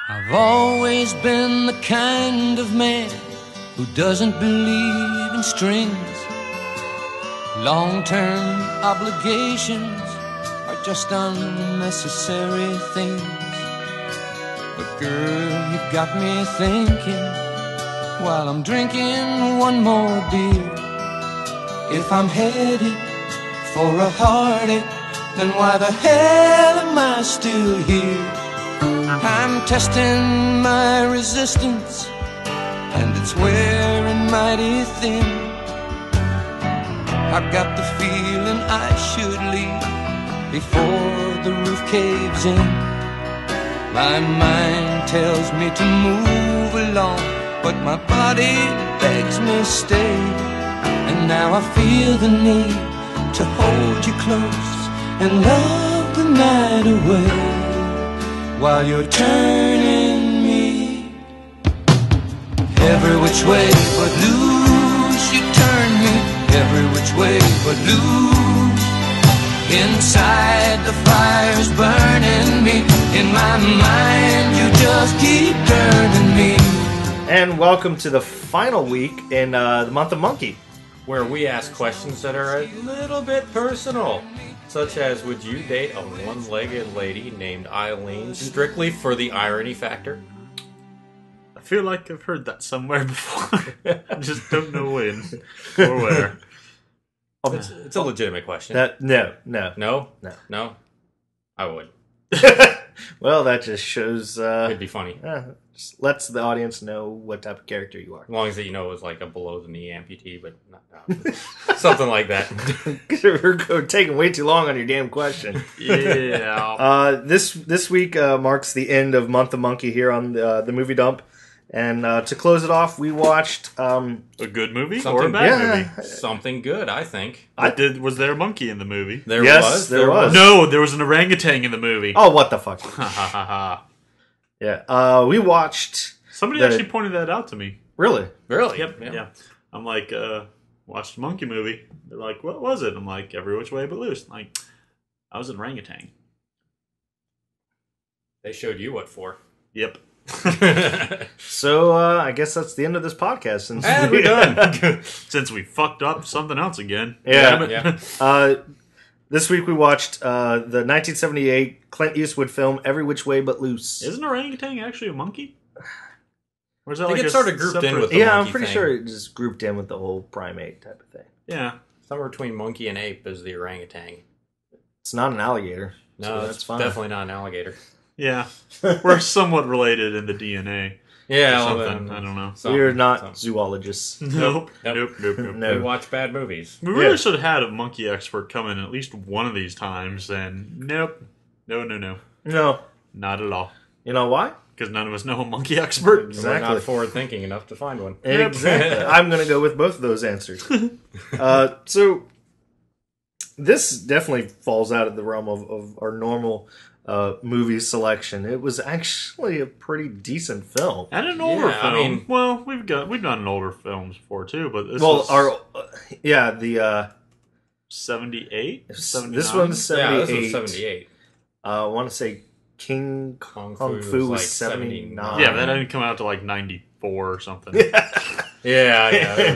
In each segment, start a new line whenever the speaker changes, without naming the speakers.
I've always been the kind of man who doesn't believe in strings. Long-term obligations are just unnecessary things. But girl, you got me thinking while I'm drinking one more beer. If I'm headed for a heartache, then why the hell am I still here? I'm testing my resistance, and it's wearing mighty thin. I've got the feeling I should leave before the roof caves in. My mind tells me to move along, but my body begs me stay. And now I feel the need to hold you close and love the night away while you're turning me every which way but loose. You turn me every which way but loose. Inside the fire's burning me. In my mind you just keep turning me.
And welcome to the final week in the month of Monkey,
where we ask questions that are a little bit personal, such as, would you date a one-legged lady named Eileen strictly for the irony factor?
I feel like I've heard that somewhere before. I just don't know when or where.
It's a legitimate question.
No.
I would.
Well, that just shows...
It'd be funny.
Just lets the audience know what type of character you are.
As long as you know it was like a below-the-knee amputee, but something like that.
We're taking way too long on your damn question.
Yeah.
This week marks the end of Month of Monkey here on the movie dump. And to close it off, we watched...
a good movie
something,
or a bad movie?
Something good, I think.
Was there a monkey in the movie?
There
was.
No, there was an orangutan in the movie.
Oh, what the fuck.
Ha ha ha ha.
Yeah, we watched...
Somebody actually pointed that out to me.
Really?
Really?
Yep. Yeah. I'm like, watched a monkey movie. They're like, what was it? I'm like, Every Which Way But Loose. I'm like, I was an orangutan.
They showed you what for.
Yep.
So, I guess that's the end of this podcast. Since
we're done.
Since we fucked up something else again.
Yeah. This week we watched the 1978 Clint Eastwood film Every Which Way But Loose.
Isn't orangutan actually a monkey? Or is that
I think
like
it's sort of grouped in with the
monkey
monkey
I'm pretty
thing.
sure it just grouped in with the whole primate type of thing.
Yeah.
Somewhere between monkey and ape is the orangutan.
It's not an alligator.
No,
so
that's
that's fine.
definitely not an alligator.
Yeah. We're somewhat related in the DNA.
Yeah,
or
well,
something. I don't know.
We're not zoologists.
Nope.
Nope.
No.
We watch bad movies.
We really should have had a monkey expert come in at least one of these times, and nope. No.
No.
Not at all.
You know why?
Because none of us know a monkey expert.
Exactly.
We're not forward-thinking enough to find one.
Exactly. I'm going to go with both of those answers. So, this definitely falls out of the realm of our normal movie selection. It was actually a pretty decent film.
And an older film.
I mean,
well, we've done older films before too, but this
the
78?
this
79?
one's 78.
Yeah, this was 78.
I want to say King Kong Fu was 79.
Yeah, but that didn't come out to like 94 or something.
Yeah.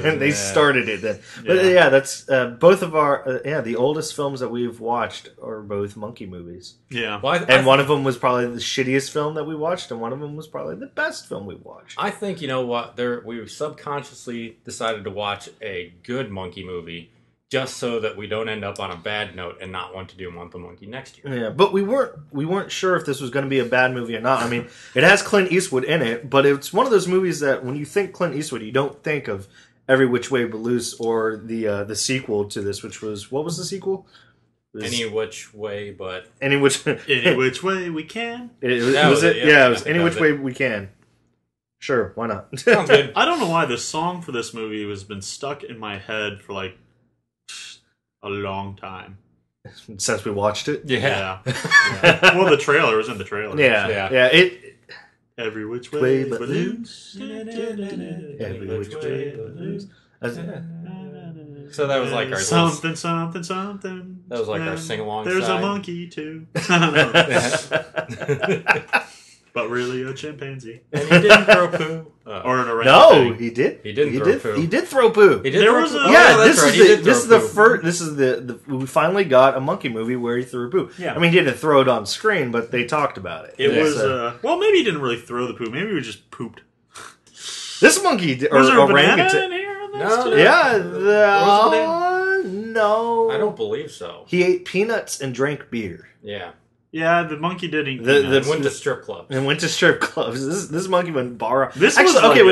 And they started it then. But that's both of our the oldest films that we've watched are both monkey movies.
Yeah.
Well,
One of them was probably the shittiest film that we watched, and one of them was probably the best film we watched.
I think, you know what, we subconsciously decided to watch a good monkey movie just so that we don't end up on a bad note and not want to do Month of Monkey next year.
Yeah, but we weren't sure if this was going to be a bad movie or not. I mean, it has Clint Eastwood in it, but it's one of those movies that when you think Clint Eastwood, you don't think of Every Which Way But Loose or the sequel to this, which was, what was the sequel?
Any which way, but
Any Which
Way We Can.
It was Any Which Way We Can. Sure, why not?
sounds good.
I don't know why the song for this movie has been stuck in my head for like a long time.
Since we watched it?
Yeah.
Well, the trailer was in the trailer.
Yeah.
Every Which Way But Loose.
Every Which Way But Loose.
So that was like our
something.
That was like our sing-along
There's
side.
a monkey too. But really a chimpanzee.
And he didn't throw poo.
Or an orangutan.
No, he did.
He didn't throw poo.
He did throw poo.
He did
There
throw
was
poo.
a-
Oh,
Yeah,
that's right.
this is the first. This is the we finally got a monkey movie where he threw poo.
Yeah.
I mean, he didn't throw it on screen, but they talked about it.
It
Yeah,
was,
so-
well, maybe he didn't really throw the poo. Maybe he just pooped.
this monkey or
Was there a banana
orangutan.
in here? On this
No.
too?
Yeah,
Was
no.
I don't believe so.
He ate peanuts and drank beer.
Yeah.
Yeah, the monkey did eat
The-
peanuts.
Went to strip clubs.
And went to strip clubs. This monkey went bar.
This
Actually,
was
okay.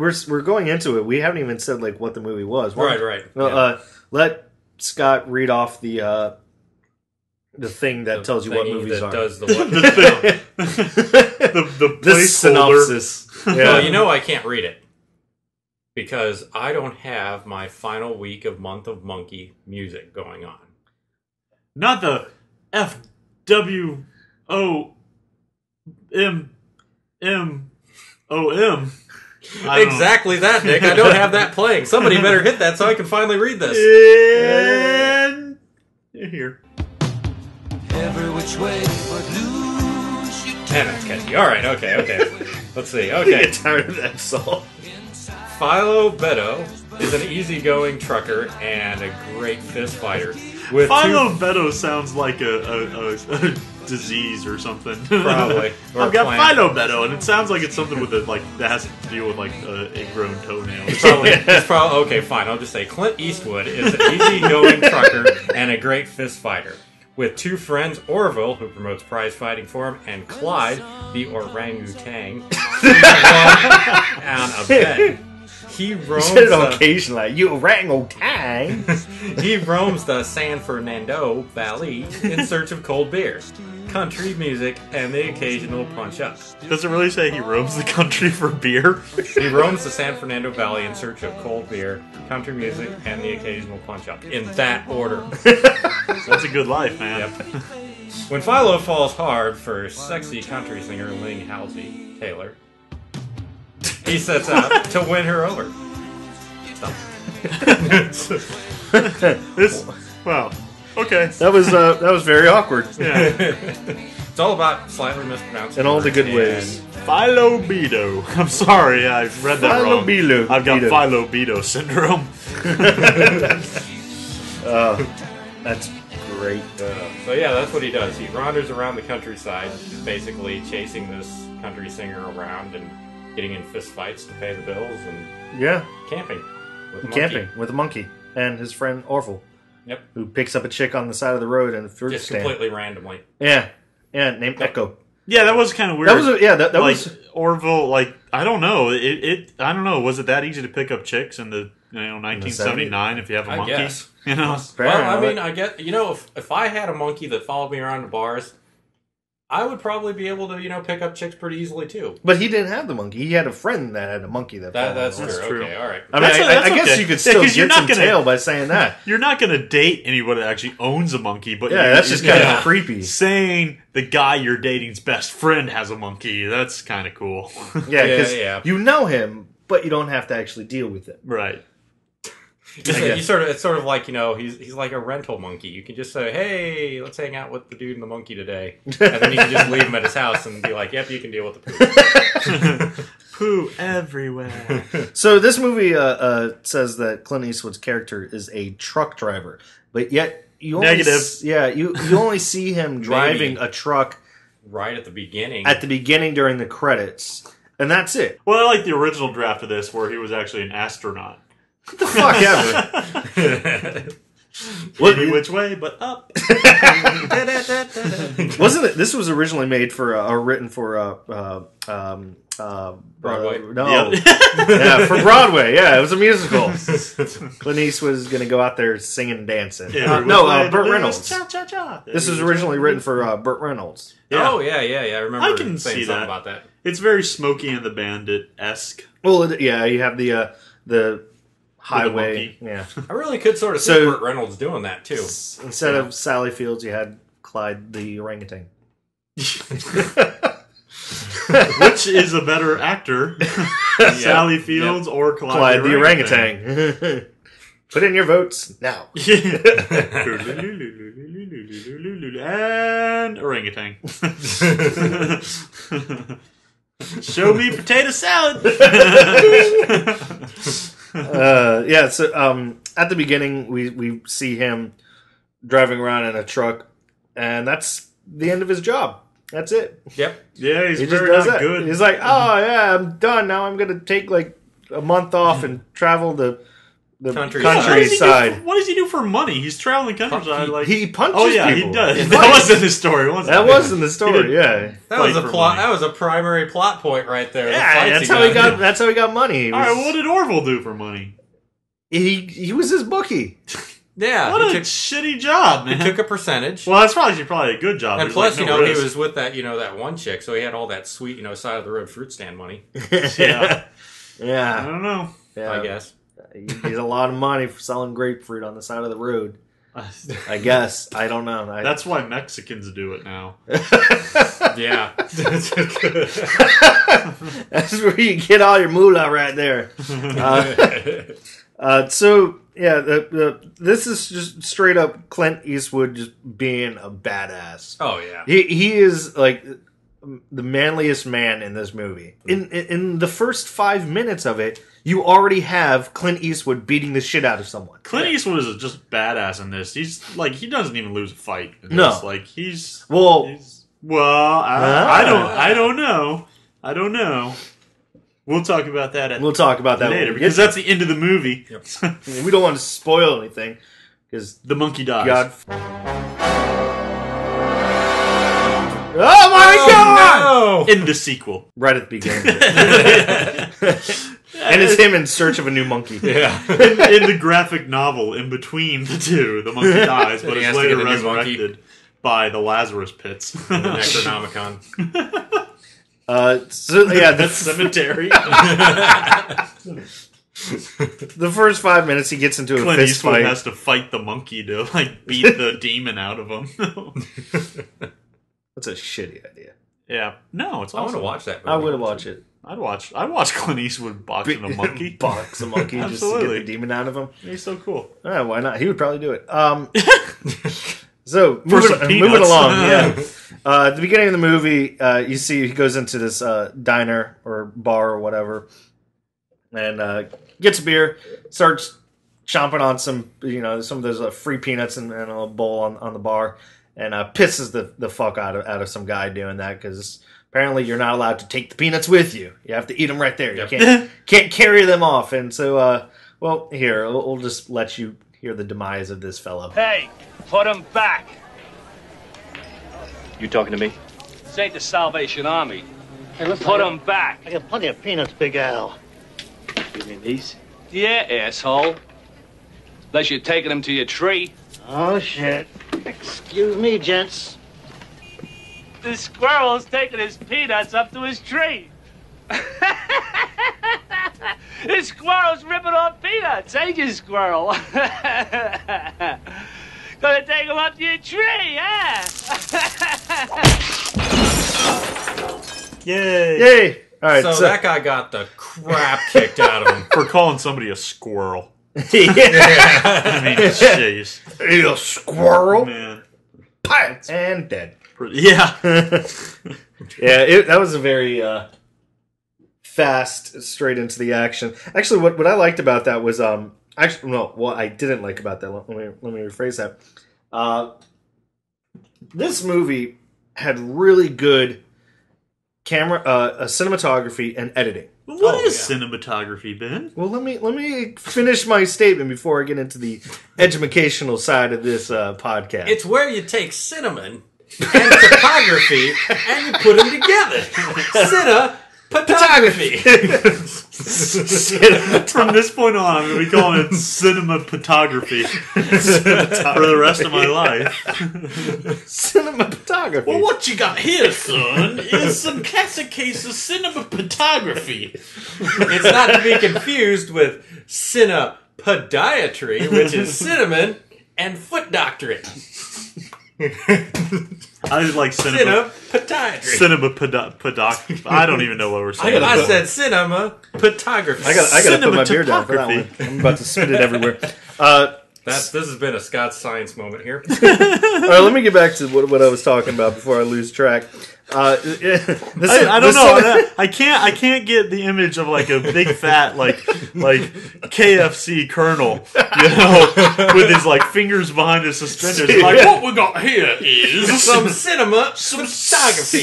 like
We're going into it. We haven't even said like what the movie was.
Right.
Well,
Yeah.
let Scott read off the thing that tells you what
thingy
movies
that
are.
does the what?
the
This
placeholder.
synopsis.
Well, you know I can't read it. Because I don't have my final week of Month of Monkey music going on.
Not the FWOMMOM.
Exactly that, Nick. I don't have that playing. Somebody better hit that so I can finally read this.
And here.
Every which way but lose you.
And it's catchy. All right, okay. Let's see.
I
Okay.
get tired of that song.
Philo Beto is an easygoing trucker and a great fist fighter. With
Philo Beto sounds like a disease or something.
Probably. Or
I've got
plant.
Philo Beto, and it sounds like it's something with that has to deal with like ingrown toenails.
It's probably okay. Fine. I'll just say Clint Eastwood is an easygoing trucker and a great fist fighter. With two friends, Orville, who promotes prize fighting for him, and Clyde, the orangutan, on a bed. He
You
roams.
said it on occasionally. You orangutan.
He roams the San Fernando Valley in search of cold beer, country music, and the occasional punch-up.
Does it really say he roams the country for beer?
He roams the San Fernando Valley in search of cold beer, country music, and the occasional punch-up. In that order.
That's a good life, man.
Yep. When Philo falls hard for sexy country singer Ling Halsey Taylor, he sets out to win her over. Stop.
Wow. Okay.
That was very awkward
Yeah.
It's all about slightly mispronouncing
in all the good
words
ways.
Philobedo. I'm sorry, I read that wrong.
Philobedo.
I've got Philobedo syndrome.
That's great.
So yeah, that's what he does. He wanders around the countryside, basically chasing this country singer around and getting in fist fights to pay the bills and
Yeah,
camping with a monkey.
camping with a monkey and his friend Orville,
Yep.
who picks up a chick on the side of the road in a fruit
Just
stand.
completely randomly.
Yeah, named Echo.
Yeah, that was kind of weird.
That was that
like
was
Orville. Like I don't know. I don't know. Was it that easy to pick up chicks in the 1979 if you have a
I
monkey?
guess.
You know.
Well, I
apparently.
mean, I get if I had a monkey that followed me around the bars, I would probably be able to pick up chicks pretty easily too.
But he didn't have the monkey. He had a friend that had a monkey that.
That's
followed him.
true.
true.
Okay, all right.
I mean,
That's
I guess
okay.
you could
Yeah,
still
'cause you're
get
not
some
gonna-
tail by saying that.
You're not going to date anyone that actually owns a monkey, but
Yeah, that's just kind of creepy.
saying the guy you're dating's best friend has a monkey. That's kind of cool.
Yeah, because
Yeah.
you know him, but you don't have to actually deal with it.
Right.
It's sort of like he's like a rental monkey. You can just say, "Hey, let's hang out with the dude and the monkey today," and then you can just leave him at his house and be like, "Yep, you can deal with the poop."
Poo everywhere.
So this movie says that Clint Eastwood's character is a truck driver, but yet you only
Negative.
you only see him driving a truck
Right at the beginning.
at the beginning during the credits, and that's it.
Well, I like the original draft of this where he was actually an astronaut.
What the fuck ever?
Maybe which way, but up.
Wasn't it? This was originally made for or written for
Broadway?
No,
Yep.
yeah, for Broadway. Yeah, it was a musical. Clint Eastwood was going to go out there singing and dancing. Burt Reynolds.
Cha, cha, cha.
This was originally written for Burt Reynolds.
Yeah.
Oh yeah. I remember.
I can
saying
see
something
that.
about that.
It's very Smokey and the Bandit-esque.
Well, yeah, you have the highway.
monkey.
Yeah,
I really could sort of see
So-
Burt Reynolds doing that too.
instead of Sally Fields, you had Clyde the orangutan.
Which is a better actor? Sally Fields or
Clyde the orangutan. Put in your votes now.
And orangutan. Show me potato salad.
Yeah. So at the beginning, we see him driving around in a truck, and that's the end of his job. That's it.
Yep.
Yeah, he's
He just
very
does
not
that.
good.
He's like, oh yeah, I'm done. Now I'm gonna take like a month off and travel the countryside.
What does he do for money? He's traveling countryside.
He punches
Oh yeah,
people.
he does. That was in the story, wasn't it?
That was in the story. Yeah.
That was a
for
plot.
money.
That was a primary plot point right there.
Yeah, that's how he got. That's how he got money. He
All right,
was,
what did Orville do for money?
he was his bookie.
Yeah,
What
he
a shitty job, man.
took a percentage.
Well, that's probably a good job.
And
There's,
plus,
like, no risk.
he was with that, that one chick, so he had all that sweet, side of the road fruit stand money.
Yeah. I
Yeah.
don't know.
Yeah.
I guess.
He needs a lot of money for selling grapefruit on the side of the road. I guess. I don't know.
That's why Mexicans do it now.
Yeah.
That's where you get all your moolah right there. So yeah, this is just straight up Clint Eastwood just being a badass.
Oh yeah.
He is like the manliest man in this movie. In the first 5 minutes of it, you already have Clint Eastwood beating the shit out of someone.
Clint Eastwood is just badass in this. He's like, he doesn't even lose a fight. In
No.
this. Like he's
Well,
I don't know. We'll talk about that.
We'll talk about that
later
when we
because
get
that's the end of the movie.
Yep.
we don't want to spoil anything because
The monkey dies.
God. Oh my God!
No!
In the sequel.
Right at the beginning. And it's him in search of a new monkey.
Yeah.
In the graphic novel, in between the two, the monkey dies, but
He
is
has to
later
get a new monkey.
resurrected by the Lazarus pits.
The Necronomicon.
So yeah,
The cemetery.
the first 5 minutes he gets into a
Clint
fist
Eastwood
fight.
has to fight the monkey to beat the demon out of him.
That's a shitty idea.
Yeah. No, it's
I want
awesome.
to watch that movie.
I would watch it.
I'd watch Clint Eastwood boxing a monkey.
Box a monkey just to get
Absolutely.
the demon out of him.
He's so cool.
Why not? He would probably do it. So
For some
moving
peanuts.
along, yeah. At the beginning of the movie, you see he goes into this diner or bar or whatever, and gets a beer, starts chomping on some of those free peanuts in a bowl on the bar, and pisses the fuck out of some guy doing that because apparently you're not allowed to take the peanuts with you. You have to eat them right there. You can't carry them off. And so, here we'll just let you hear the demise of this fellow.
Hey, put him back.
You talking to me?
This ain't the Salvation Army. Put him back.
I got plenty of peanuts, Big Al.
You mean these?
Yeah, asshole. Unless you're taking them to your tree.
Oh, shit. Excuse me, gents.
The squirrel's taking his peanuts up to his tree. This squirrel's ripping off peanuts, ain't you, squirrel? Gonna take him up to your tree, huh?
Yay.
Yay! All right,
So that guy got the crap kicked out of him.
For calling somebody a squirrel.
yeah,
I mean, jeez.
you squirrel,
Man.
and dead.
Yeah.
Yeah, that was a very fast, straight into the action. Actually, what I liked about that was what I didn't like about that. Let me rephrase that. This movie had really good cinematography and editing.
What is cinematography, Ben?
Well, let me finish my statement before I get into the educational side of this podcast.
It's where you take cinnamon and topography and you put them together. Cinematography.
From this point on, I'm going to be calling it cinematography for the rest of my life.
Cinematography.
Well, what you got here, son, is some classic case of cinematography.
It's not to be confused with cinepodiatry, which is cinnamon and foot doctorate.
I like
Cinepodiatry.
I don't even know what we're saying.
I said cinematography.
I gotta put my beer down for that one. I'm about to spit it everywhere.
This has been a Scott's science moment here.
All right, let me get back to what I was talking about before I lose track.
I don't know. I can't get the image of like a big fat like KFC Colonel, with his like fingers behind his suspenders. Like, what we got here is some cinematography.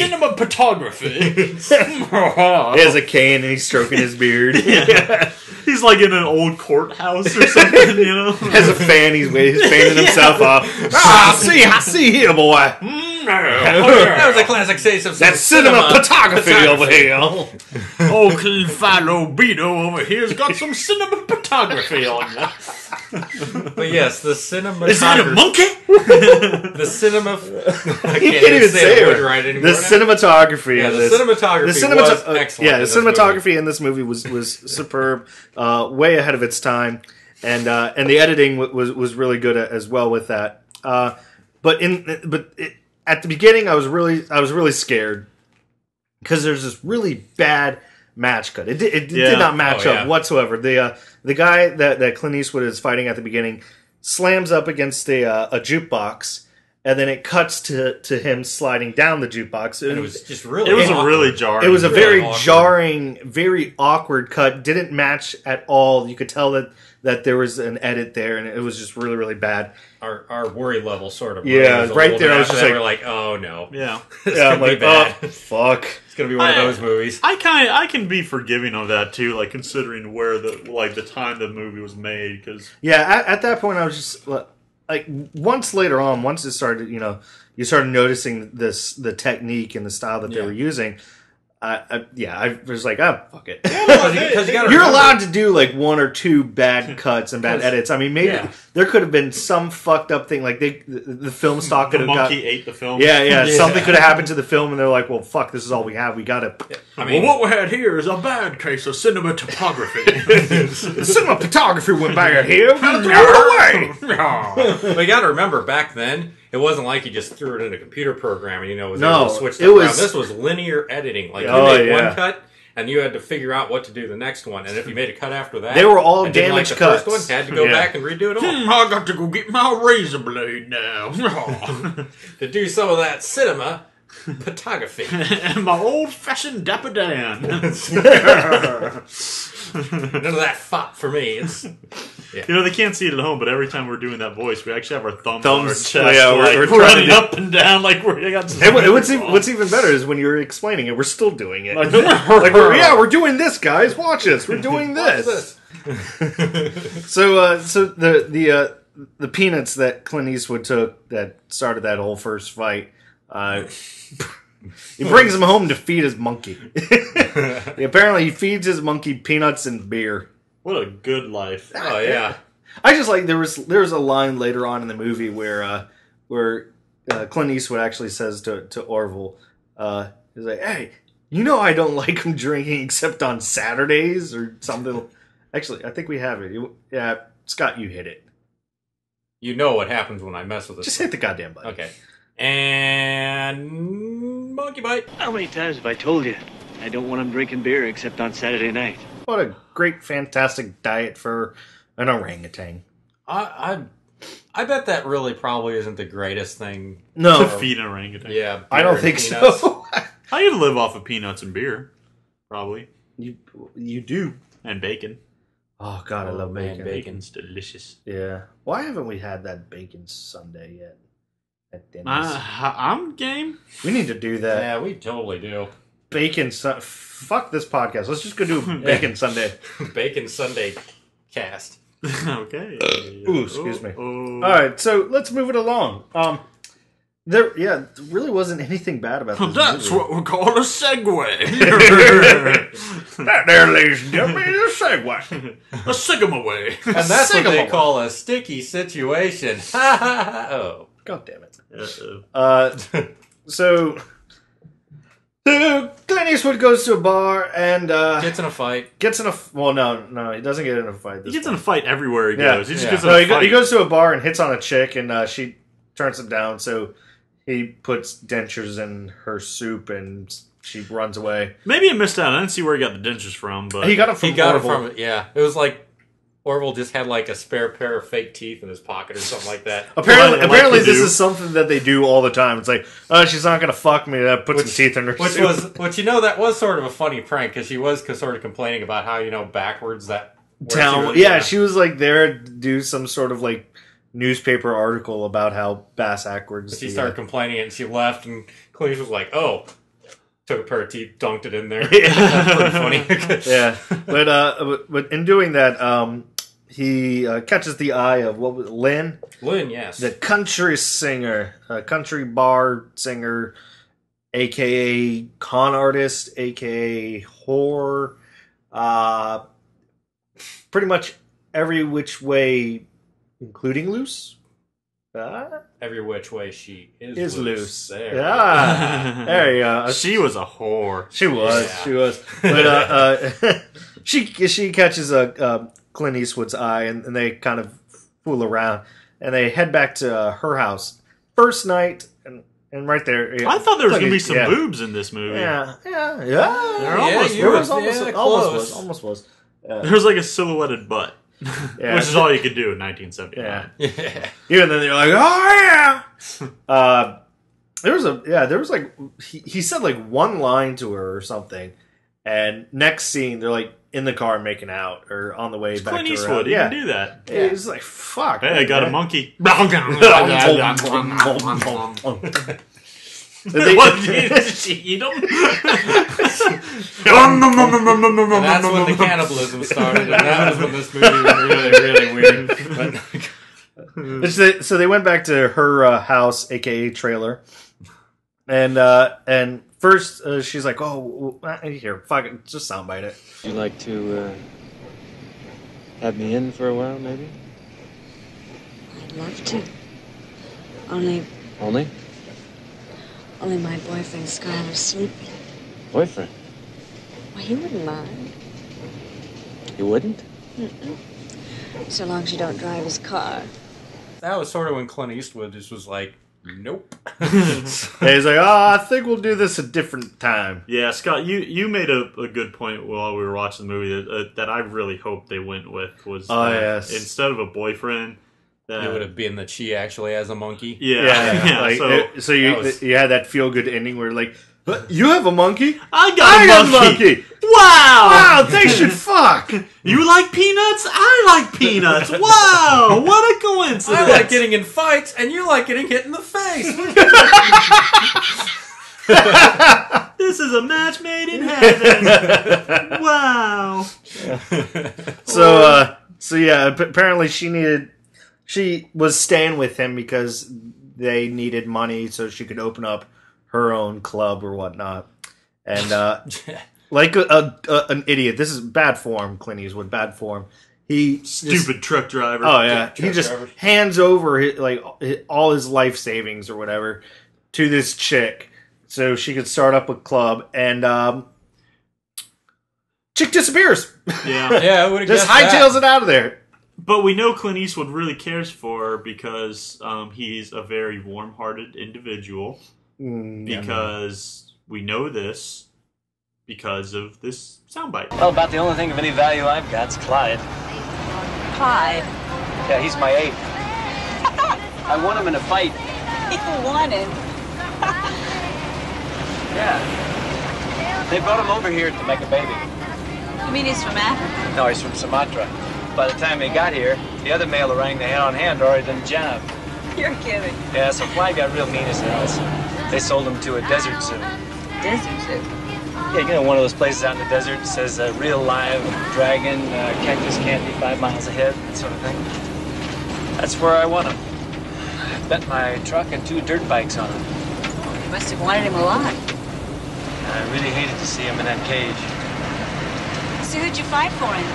He has a cane and he's stroking his beard.
Yeah. He's like in an old courthouse or something,
Has a fan. He's fanning himself off. I see here, boy.
That was a classic case of
That's cinematography over here.
Oh, Philo Beto over here's got some cinematography on you.
But yes, the cinematography.
Is that a monkey?
The cinema. I
can't even say it
right anymore.
The cinematography.
Yeah, the cinematography was excellent.
Yeah, the cinematography in this movie was superb, way ahead of its time, and the editing was really good as well with that. But at the beginning, I was really scared because there's this really bad match cut. It did not match up whatsoever. The guy that Clint Eastwood is fighting at the beginning slams up against a jukebox, and then it cuts to him sliding down the jukebox.
And it was just really.
It was a really jarring.
It was a very
awkward.
jarring, very awkward cut. Didn't match at all. You could tell that there was an edit there, and it was just really, really bad.
Our worry level sort of
right there. I was just like,
we're like, oh no,
yeah,
I'm like,
bad.
Oh, fuck.
It's gonna be one of those movies.
I can be forgiving of that too, like considering where the time the movie was made. Because
at that point I was just like, once it started, you started noticing the technique and the style that they were using. I was like, oh, fuck it.
Because
you're allowed to do like one or two bad cuts and bad edits. I mean, maybe there could have been some fucked up thing, like the film stock could have
monkey ate the film.
Yeah, something could have happened to the film, and they're like, well, fuck, this is all we have. We gotta.
I mean, what we had here is a bad case of cinematography.
Cinematography went bad here. We gotta throw it away.
But you got to remember, back then, it wasn't like you just threw it in a computer program and was
no,
able to switch stuff around. This was linear editing. Like you made one cut and you had to figure out what to do the next one. And if you made a cut after that,
they were all
and
damaged
like
cuts.
The first one had to go back and redo it all.
I got to go get my razor blade now
to do some of that cinema photography
and my old-fashioned Dapper Dan.
None of that fop for me.
They can't see it at home, but every time we're doing that voice, we actually have our thumbs on our chest,
we're
running up and down like we're got.
What's even better is when you're explaining it, we're still doing it. We're doing this, guys. Watch us. We're doing this. So the peanuts that Clint Eastwood took that started that whole first fight. He brings him home to feed his monkey. Apparently, he feeds his monkey peanuts and beer.
What a good life!
Oh yeah.
I just like there was a line later on in the movie where Clint Eastwood actually says to Orville, he's like, "Hey, I don't like him drinking except on Saturdays or something." Actually, I think we have it. Scott, you hit it.
You know what happens when I mess with it.
Just hit the goddamn button.
Okay. And monkey bite.
How many times have I told you I don't want him drinking beer except on Saturday night?
What a great, fantastic diet for an orangutan.
I bet that really probably isn't the greatest thing
to feed an orangutan.
Yeah,
I don't think so.
I could live off of peanuts and beer, probably.
You do.
And bacon.
Oh God, I love bacon.
Bacon's delicious.
Yeah. Why haven't we had that bacon sundae yet? At Denny's?
I'm game.
We need to do that.
Yeah, we totally do.
Bacon. Fuck this podcast. Let's just go do bacon sundae.
Bacon Sunday cast.
Okay.
Ooh, excuse me. All right, so let's move it along. There really wasn't anything bad about this
That's
movie.
what we call a segue.
That there, ladies and gentlemen, is a segue.
A sigma-way.
And that's what they call a sticky situation. Oh.
God damn it.
Uh-oh.
So Clint Eastwood goes to a bar and
gets in a fight.
Well, no, he doesn't get in a fight.
He gets in a fight everywhere he goes. He just gets in a fight.
He goes to a bar and hits on a chick, and she turns him down. So he puts dentures in her soup, and she runs away.
Maybe I missed out. I didn't see where he got the dentures from, but
he got them from Orville.
It was like Orville just had like a spare pair of fake teeth in his pocket or something like that.
Apparently, this is something that they do all the time. It's like, oh, she's not going to fuck me. Put some teeth in her suit.
Which that was sort of a funny prank because she was sort of complaining about how backwards that
town. She was like there to do some sort of like newspaper article about how backwards.
She started complaining and she left, and Clint was like, "Oh." Took a pair of teeth, dunked it in there. That's pretty funny.
Yeah, but in doing that, he catches the eye of Lynn.
Lynn, yes,
the country singer, country bar singer, aka con artist, aka whore. Pretty much every which way, including loose.
Every which way she is loose. There.
Yeah. There you go.
She was a whore.
She was. Yeah. She was. But she catches Clint Eastwood's eye, and they kind of fool around, and they head back to her house. First night, and right there. Yeah,
I thought there was going to be some boobs in this movie.
Yeah.
There
almost was.
There was like a silhouetted butt. Yeah. Which is all you could do in 1979.
Yeah. And then they're like, oh yeah. There was like he said like one line to her or something, and next scene they're like in the car making out or on the way back
Clint
to her
Eastwood,
house.
he can do that.
Yeah, he's like, fuck.
Hey, I got a monkey. Did she eat them?
And that's when the cannibalism started, and that was when this movie was really, really weird.
So they went back to her house, aka trailer, and first she's like, "Oh, here, fuck it, just soundbite it."
Would you like to have me in for a while, maybe?
I'd love to. Only my boyfriend Skylar's sleeping.
Boyfriend?
Well, he wouldn't mind.
You wouldn't?
Mm-mm. So long as you don't drive his car.
That was sort of when Clint Eastwood just was like, nope.
Hey, he's like, I think we'll do this a different time.
Yeah, Scott, you made a good point while we were watching the movie that I really hoped they went with was
yes.
Instead of a boyfriend,
it would have been that she actually has a monkey.
Yeah.
Like, so you had that feel good ending where like, but you have a monkey?
I got a monkey. Wow,
they should fuck.
You like peanuts? I like peanuts. Wow, what a coincidence.
I like getting in fights, and you like getting hit in the face.
This is a match made in heaven. Wow.
So yeah, apparently she was staying with him because they needed money so she could open up her own club or whatnot. And like an idiot, this is bad form, Clint Eastwood, bad form.
Stupid truck driver.
Oh yeah, he just hands over all his life savings or whatever to this chick so she could start up a club, and chick disappears.
Yeah,
just hightails it out of there.
But we know Clint Eastwood really cares for her because he's a very warm-hearted individual. Because we know this because of this soundbite.
Well, about the only thing of any value I've got is Clyde.
Clyde?
Yeah, he's my ape. I won him in a fight.
You won him?
Yeah. They brought him over here to make a baby.
You mean he's from Africa?
No, he's from Sumatra. By the time he got here, the other male orang they had on hand already done the job.
You're kidding.
Yeah, so Clyde got real mean as hell. They sold him to a desert zoo.
Desert zoo?
Yeah, you know, one of those places out in the desert that says real live dragon, cactus can't be 5 miles ahead, that sort of thing. That's where I won him. I bet my truck and 2 dirt bikes on him.
You must have wanted him a lot.
I really hated to see him in that cage.
So who'd you fight for him?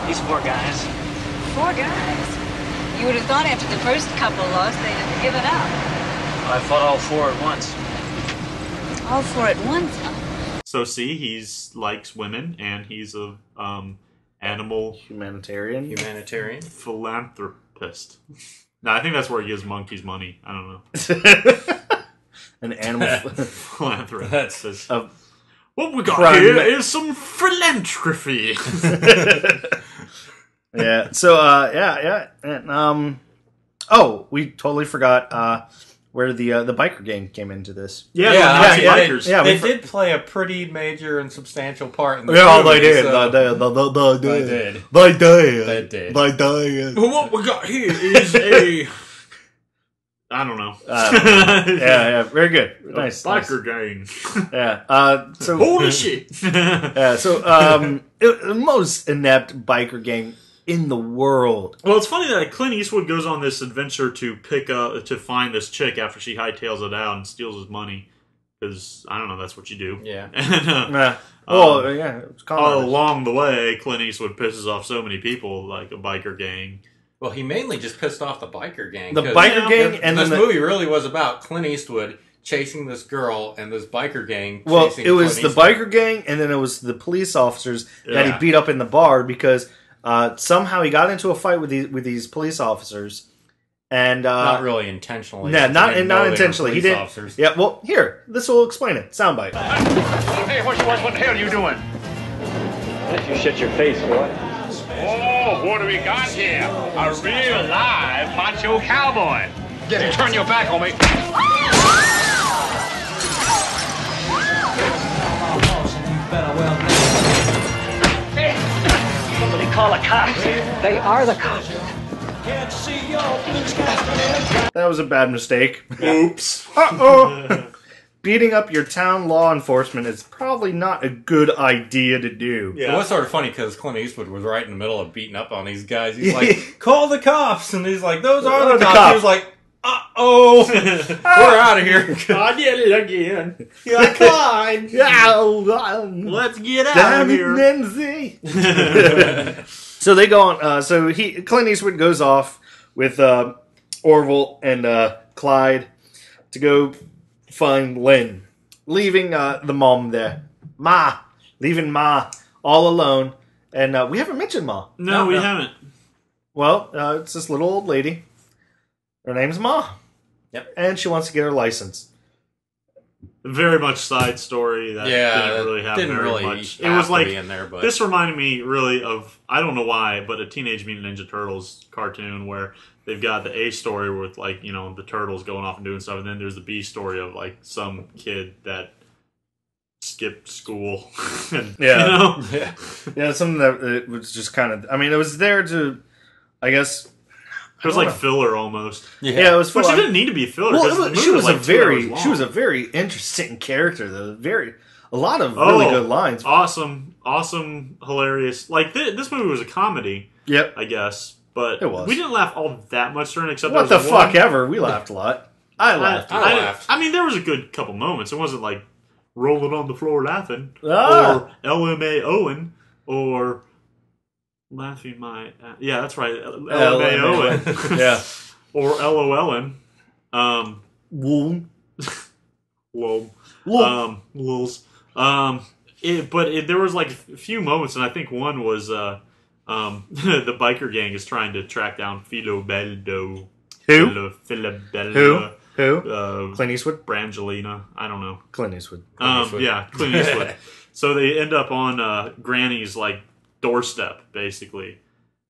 These 4 guys.
4 guys? You would have thought after the first couple lost, they'd have given up.
I fought all 4 at once.
All 4 at once, huh?
So see, he's likes women, and he's a animal
humanitarian
philanthropist. No, I think that's where he gives monkeys money. I don't know.
An animal
philanthropist. What we got here is some philanthropy.
Yeah. So, yeah. And, we totally forgot where the biker gang came into this.
Bikers.
They did play a pretty major and substantial part in the
movie.
They did.
What we got here is a... I don't know.
Yeah, very good. Nice.
Biker gang.
Yeah. So
holy shit.
Yeah. So, the most inept biker gang in the world.
Well, it's funny that Clint Eastwood goes on this adventure to find this chick after she hightails it out and steals his money. Because, I don't know, that's what you do.
Yeah.
And,
all along the way, Clint Eastwood pisses off so many people, like a biker gang.
Well, he mainly just pissed off the biker gang.
The biker gang, and
this movie really was about Clint Eastwood chasing this girl and this biker gang.
Well,
chasing
it was
Clint
the biker gang, and then it was the police officers that he beat up in the bar because somehow he got into a fight with these police officers, and
not really intentionally.
Yeah, not intentionally. He didn't.
Officers.
Yeah. Well, here, this will explain it. Soundbite.
Hey, what the hell are you doing?
If you shut your face, boy.
Oh, what do we got here? A real live macho cowboy. Get him. Turn your back on me.
Hey, somebody call the cops. They are the cops.
That was a bad mistake.
Oops.
Uh-oh. Beating up your town law enforcement is probably not a good idea to do.
Yeah. It was sort of funny because Clint Eastwood was right in the middle of beating up on these guys. He's like, call the cops. And he's like, those are the cops. He was like, uh-oh. We're out of here.
I did it again.
Yeah, Clyde.
Let's get out of here.
Nancy. So they go on. Clint Eastwood goes off with Orville and Clyde to go find Lynn, leaving the mom there. Leaving Ma all alone. And we haven't mentioned Ma.
No, we haven't.
Well, it's this little old lady. Her name's Ma.
Yep.
And she wants to get her license.
Very much side story that didn't really happen very much. It was like
in there, but...
This reminded me really of, I don't know why, but a Teenage Mutant Ninja Turtles cartoon where they've got the A story with the turtles going off and doing stuff, and then there's the B story of some kid that skipped school. And,
yeah, something that it was just kind of. I mean, it was there to, I guess.
It was like filler almost.
Yeah, it was.
Which it didn't need to be filler.
Well, she was a very interesting character though. A lot of really good lines.
Awesome, hilarious. Like this movie was a comedy.
Yep,
I guess. But
it was.
We didn't laugh all that much during it, except
what the fuck ever. We laughed a lot. I laughed.
I laughed.
I mean, there was a good couple moments. It wasn't like rolling on the floor laughing,
or
LMA Owen, or laughing my... Yeah, that's right. LMA Owen.
Yeah.
Or LOL'in.
Wool.
Lulz. There was like a few moments, and I think one was... the biker gang is trying to track down Filobeldo.
Who?
Filobeldo.
Who? Clint Eastwood?
Brangelina. I don't know.
Clint Eastwood.
Yeah, Clint Eastwood. So they end up on Granny's doorstep, basically.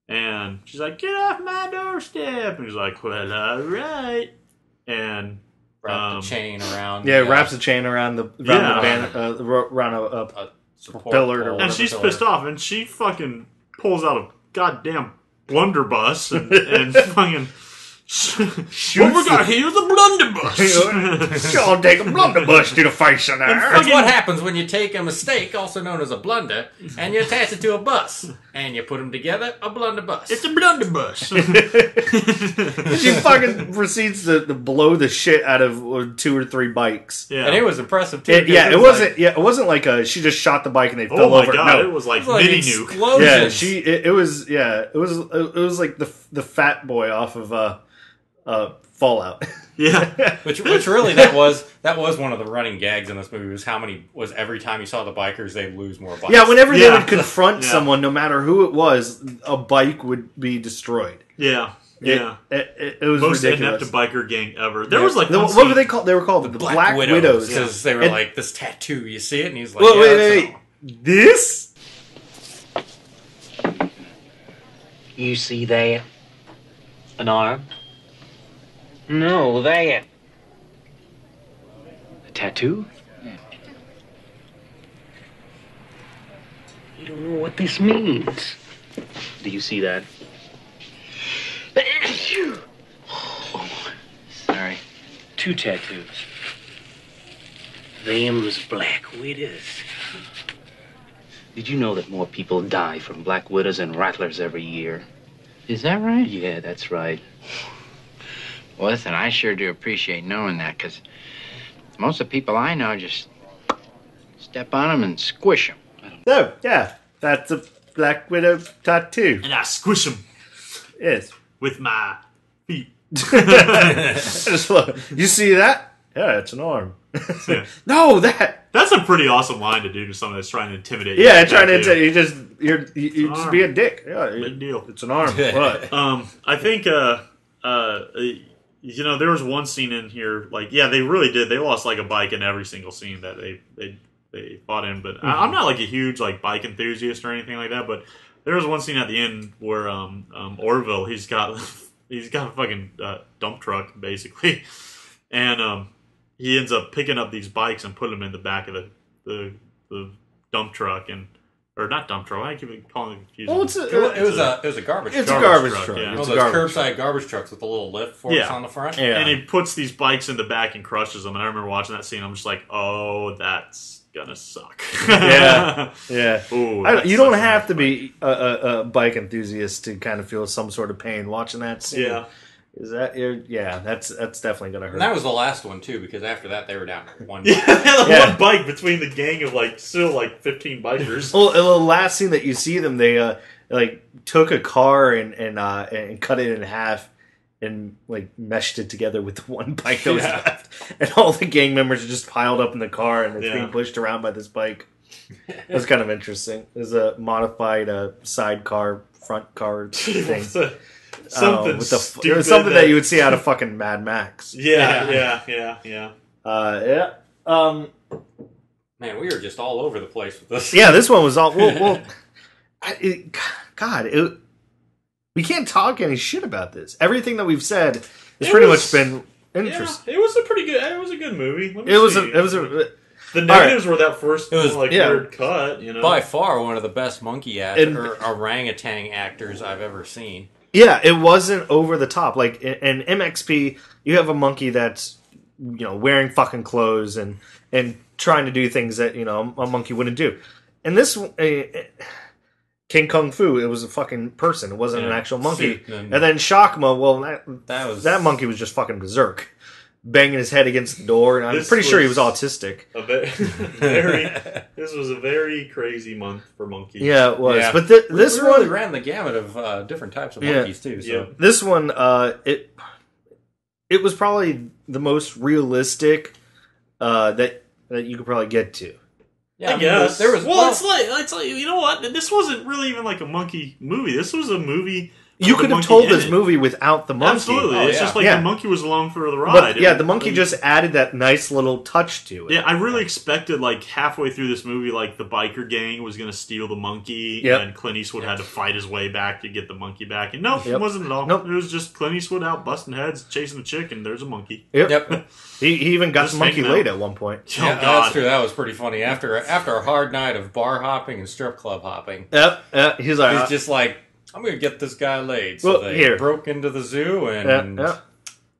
And she's like, get off my doorstep. And he's like, well, all right. And...
Wrap the chain around.
Yeah, wraps the chain around a pillar.
And she's pissed off, and she fucking pulls out a goddamn blunderbuss and fucking... What we got here is a blunderbuss.
Y'all take a blunderbuss to the face in there.
That's what happens when you take a mistake, also known as a blunder, and you attach it to a bus. And you put them together, a blunderbuss.
It's a blunderbuss.
She fucking proceeds to blow the shit out of 2 or 3 bikes.
Yeah. And it was impressive, too.
It wasn't like she just shot the bike and they fell over.
God,
no.
it was like mini nuke.
Yeah, it was like the fat boy off of Fallout.
Yeah.
which really that was one of the running gags in this movie was every time you saw the bikers they'd lose more bikes.
Yeah, whenever they would confront someone, no matter who it was, a bike would be destroyed.
Yeah. Yeah.
It was
most
ridiculous.
inept biker gang ever. There was what
were they called? They were called the Black Widows.
Because they were like, this tattoo, you see it? And he's like,
wait. This?
You see that?
An arm?
No, that.
A tattoo?
You don't know what this means.
Do you see that? Oh, sorry. 2 tattoos.
Them's black widows.
Did you know that more people die from black widows and rattlers every year?
Is that right?
Yeah, that's right.
Well, listen, I sure do appreciate knowing that, because most of the people I know just step on them and squish them.
No, yeah, that's a Black Widow tattoo.
And I squish them
Yes.
with my feet.
Just look. You see that? Yeah, it's an arm.
Yeah.
No, that.
That's a pretty awesome line to do to someone that's trying to intimidate you.
Yeah, trying to you just be a dick. Yeah,
Big deal.
It's an arm. What?
I think you know, there was one scene in here, like, yeah, they really did. They lost like a bike in every single scene that they fought in. But I'm not like a huge like bike enthusiast or anything like that. But there was one scene at the end where Orville, he's got a fucking dump truck basically, and he ends up picking up these bikes and putting them in the back of the dump truck or not dump truck. I keep calling it confusing.
Well,
It was a garbage truck.
It's a garbage truck.
Yeah.
One of
It's
those
a garbage
curbside garbage trucks with a little lift forks on the front.
Yeah.
And he puts these bikes in the back and crushes them. And I remember watching that scene. I'm just like, oh, that's gonna suck.
Yeah. Yeah.
Ooh,
You don't have to be a bike enthusiast to kind of feel some sort of pain watching that scene.
Yeah.
Is that? Yeah, that's definitely gonna hurt.
And that was the last one too, because after that they were down to one.
Yeah, they had
Yeah.
one bike between the gang of like still like 15 bikers.
Well, the last scene that you see them, they like took a car and cut it in half and like meshed it together with the one bike that was left, and all the gang members are just piled up in the car and it's being pushed around by this bike. That's kind of interesting. There's a modified sidecar front car thing.
Something
with the
stupid.
it was something that you would see out of fucking Mad Max.
Yeah.
Yeah.
Man, we were just all over the place with this.
Yeah, this one was all we can't talk any shit about this. Everything that we've said has pretty much been interesting.
Yeah, it was a pretty good. It was a good movie. Let me
It was
see. The negatives were that first weird cut. You know,
by far one of the best monkey orangutan actors I've ever seen.
Yeah, it wasn't over the top. Like in MXP, you have a monkey that's wearing fucking clothes and trying to do things that a monkey wouldn't do. And this King Kung Fu, it was a fucking person. It wasn't an actual monkey. And then Shakma, well, that monkey was just fucking berserk, banging his head against the door. And I'm pretty sure he was autistic.
This was a very crazy month for monkeys.
Yeah, it was.
Yeah.
But this
we
one
really ran the gamut of different types of monkeys too. So
this one, it was probably the most realistic that you could probably get to.
Yeah, I guess there was. Well, it's like you know what? This wasn't really even like a monkey movie. This was a movie.
You could have told this movie without the monkey.
Absolutely, it's just like the monkey was along for the ride.
But the monkey just added that nice little touch to it.
Yeah, I really expected like halfway through this movie, like the biker gang was going to steal the monkey, and Clint Eastwood had to fight his way back to get the monkey back. And it wasn't at all. Nope. It was just Clint Eastwood out busting heads, chasing the chick, and there's a monkey.
Yep. He even got the monkey laid at one point.
Yeah, that's true. That was pretty funny. After a hard night of bar hopping and strip club hopping.
Yep. He's just
like, I'm going to get this guy laid. So they broke into the zoo and,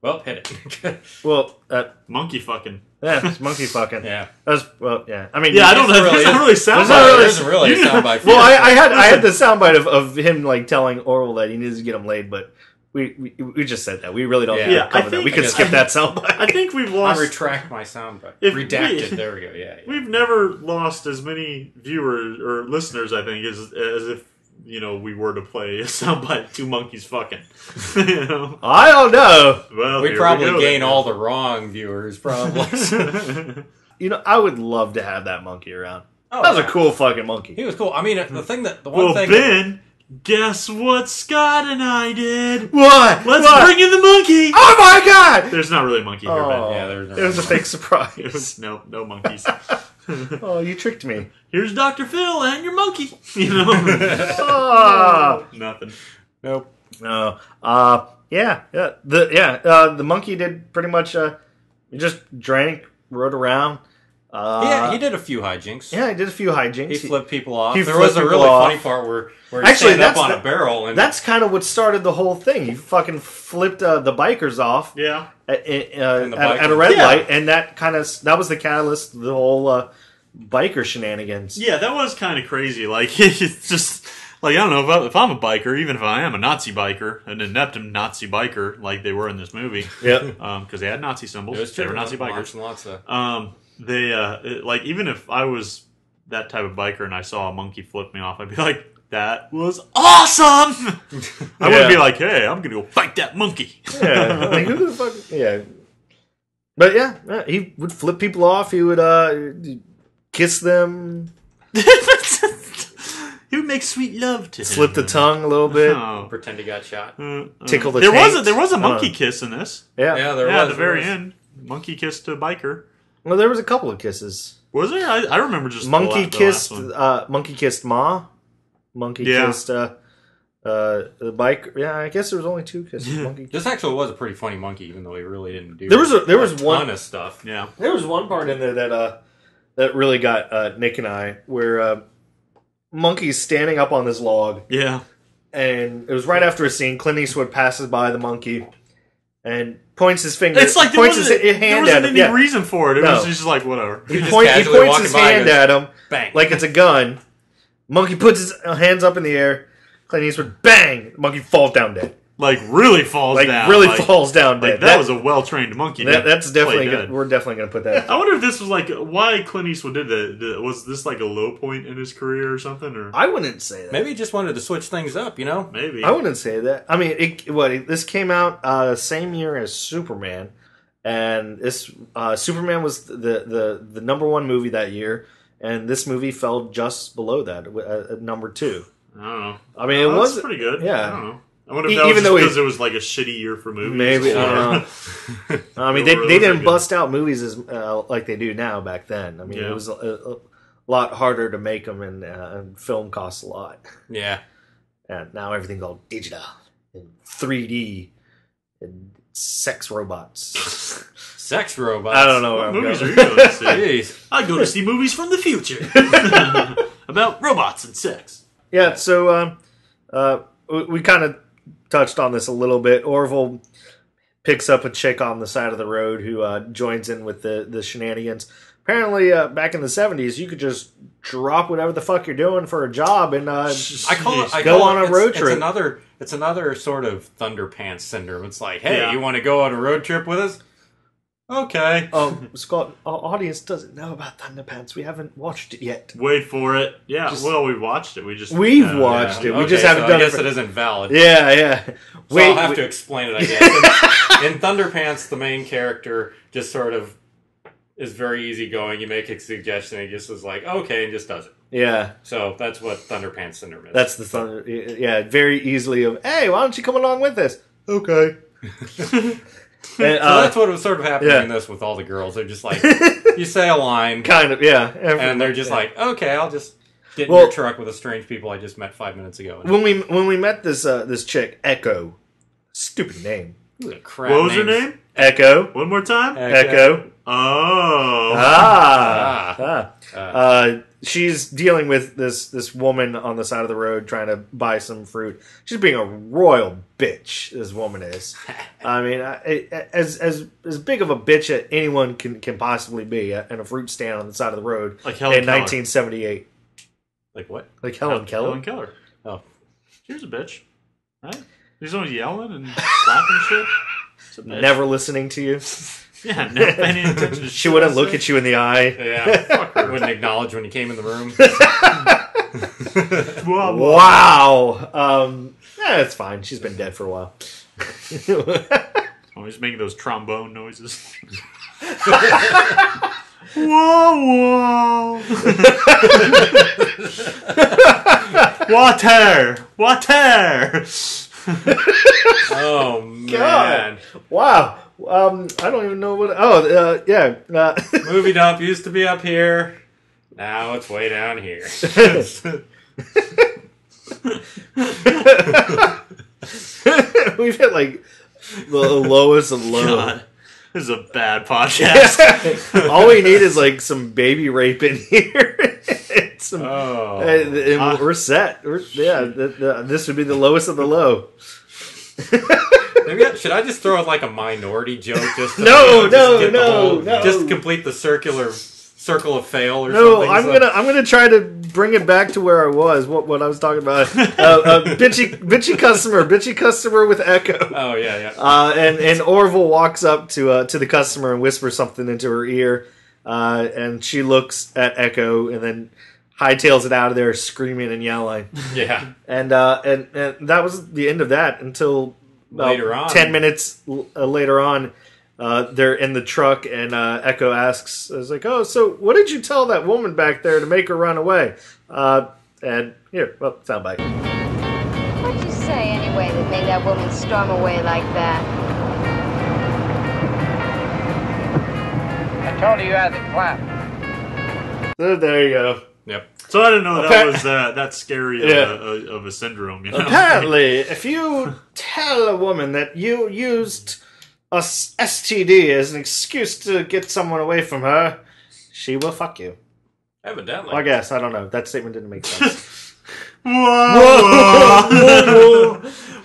well, hit it.
Well,
monkey fucking.
Yeah, it's monkey fucking.
Yeah.
That's, well, yeah. I mean,
I don't know. It doesn't really sound like
it. There's really a soundbite.
Well, I had the soundbite of him, like, telling Orwell that he needs to get him laid, but we just said that. We really don't need to cover that. We could skip that soundbite.
I think we've lost...
I retract my soundbite. Redacted. There we go. Yeah.
We've never lost as many viewers or listeners, I think, as if we were to play a soundbite, two monkeys fucking.
I don't know.
Well,
we probably gain all the wrong viewers, probably.
I would love to have that monkey around. That was a cool fucking monkey.
He was cool. I mean,
Ben, guess what Scott and I did?
What?
Let's bring in the monkey.
Oh my god!
There's not really a monkey here, Ben.
Yeah,
it was a fake surprise.
It was no monkeys.
Oh, you tricked me.
Here's Dr. Phil and your monkey.
Oh.
Nothing.
Nope.
No. The monkey did pretty much. He just drank, rode around.
He did a few hijinks.
Yeah, he did a few hijinks.
He flipped people off.
He
There was a really funny part where he
actually
stand up on a barrel. And
that's kind of what started the whole thing. He fucking flipped the bikers off.
Yeah.
At a red light, and that was the catalyst. The whole biker shenanigans.
Yeah, that was kind of crazy. Like it's just. Like, I don't know, if I'm a biker, even if I am a Nazi biker, an inept Nazi biker, like they were in this movie.
Yep.
Because they had Nazi symbols.
They
were Nazi bikers.
Lots of.
Like, even if I was that type of biker and I saw a monkey flip me off, I'd be like, that was awesome! I wouldn't be like, hey, I'm going to go fight that monkey.
Yeah. Like, who the fuck? Yeah. But yeah, he would flip people off. He would kiss them.
He would make sweet love to him.
Slip the tongue a little bit.
Pretend he got shot.
Tickle the
taint. There was a monkey kiss in this.
Yeah.
There was.
At the very end. Monkey kissed a biker.
Well, there was a couple of kisses.
Was there? I remember just
monkey kissed.
Monkey
kissed Ma. Monkey kissed the biker. Yeah, I guess there was only 2 kisses. Monkey.
This actually was a pretty funny monkey, even though he really didn't do.
There was one
ton of stuff.
Yeah.
There was one part in there that really got Nick and I where. Monkey's standing up on this log.
Yeah.
And it was right after a scene. Clint Eastwood passes by the monkey and points his finger.
It's like there wasn't any reason for it. It was just like, whatever.
He points his hand at him
bang.
Like it's a gun. Monkey puts his hands up in the air. Clint Eastwood, bang! Monkey falls down dead.
Like, really falls down.
Falls down dead.
That was a well-trained monkey.
That's definitely we're definitely going to put that.
I wonder if this was like why Clint Eastwood did that. Was this like a low point in his career or something? Or
I wouldn't say that.
Maybe he just wanted to switch things up.
Maybe
I wouldn't say that. I mean, this came out same year as Superman, and this Superman was the number 1 movie that year, and this movie fell just below that at number 2.
I don't know.
I mean, it was
pretty good.
Yeah.
I don't know. I wonder if that was because it was like a shitty year for movies.
Maybe. I don't know. I mean, they didn't bust out movies as like they do now back then. I mean, it was a lot harder to make them, and film costs a lot.
Yeah.
And now everything's all digital and 3D and sex robots.
Sex robots?
I don't know
what movies are you going to see? I go to see movies from the future about robots and sex.
Yeah, so we kind of touched on this a little bit. Orville picks up a chick on the side of the road who joins in with the shenanigans. Apparently, back in the 70s, you could just drop whatever the fuck you're doing for a job and go on a road trip.
It's another sort of Thunderpants syndrome. It's like, hey, you want to go on a road trip with us? Okay.
Scott, our audience doesn't know about Thunderpants. We haven't watched it yet.
Wait for it. Yeah, we've watched it. We've
watched it. We just haven't done it.
I guess it isn't valid.
Yeah.
So I'll have to explain it, I guess. In Thunderpants, the main character just sort of is very easygoing. You make a suggestion, and he just is like, okay, and just does it.
Yeah.
So that's what Thunderpants syndrome is.
That's the thunder. Yeah, very easily of, hey, why don't you come along with us? Okay.
And, so that's what was sort of happening in this with all the girls. They're just like, you say a line.
Kind of, yeah.
And they're just like, okay, I'll just get in your truck with the strange people I just met 5 minutes ago.
When we met this chick, Echo, stupid name.
What was her name?
Echo.
One more time?
Echo.
Oh.
She's dealing with this woman on the side of the road trying to buy some fruit. She's being a royal bitch, this woman is. I mean, as big of a bitch as anyone can possibly be in a fruit stand on the side of the road
like Helen
in
Keller.
1978. Like what?
Like Helen Keller?
Helen Keller.
Oh.
She was a bitch. Right? She's always yelling and slapping shit.
Never listening to you.
Yeah, never paying any attention to
She wouldn't look at you in the eye.
Yeah, fuck her. Wouldn't acknowledge when you came in the room.
Wow. Yeah, it's fine. She's been dead for a while.
Always making those trombone noises. Whoa, whoa. Water.
Oh, man.
God. Wow. I don't even know what... Oh, yeah.
Movie dump used to be up here. Now it's way down here.
We've hit like the lowest of low.
God, this is a bad podcast.
All we need is like some baby rape in here. And we're set. This would be the lowest of the low.
Maybe should I just throw out like a minority joke? Just to,
no.
Just complete the circle of fail or
no,
something.
I'm gonna try to bring it back to where I was. What I was talking about. Bitchy customer with echo.
Oh yeah.
And Orville walks up to the customer and whispers something into her ear, and she looks at Echo and then hightails it out of there, screaming and yelling.
Yeah.
And that was the end of that until
later on.
10 minutes later on. They're in the truck, and Echo asks, "I was like, oh, so what did you tell that woman back there to make her run away?" And here, well, soundbite.
What'd you say anyway that made that woman storm away like that?
I told you had the clap.
So there you go.
Yep.
So I didn't know that was that scary of a syndrome. You know?
Apparently, if you tell a woman that you used a STD as an excuse to get someone away from her, she will fuck you.
Evidently.
I guess. I don't know. That statement didn't make sense.
Whoa.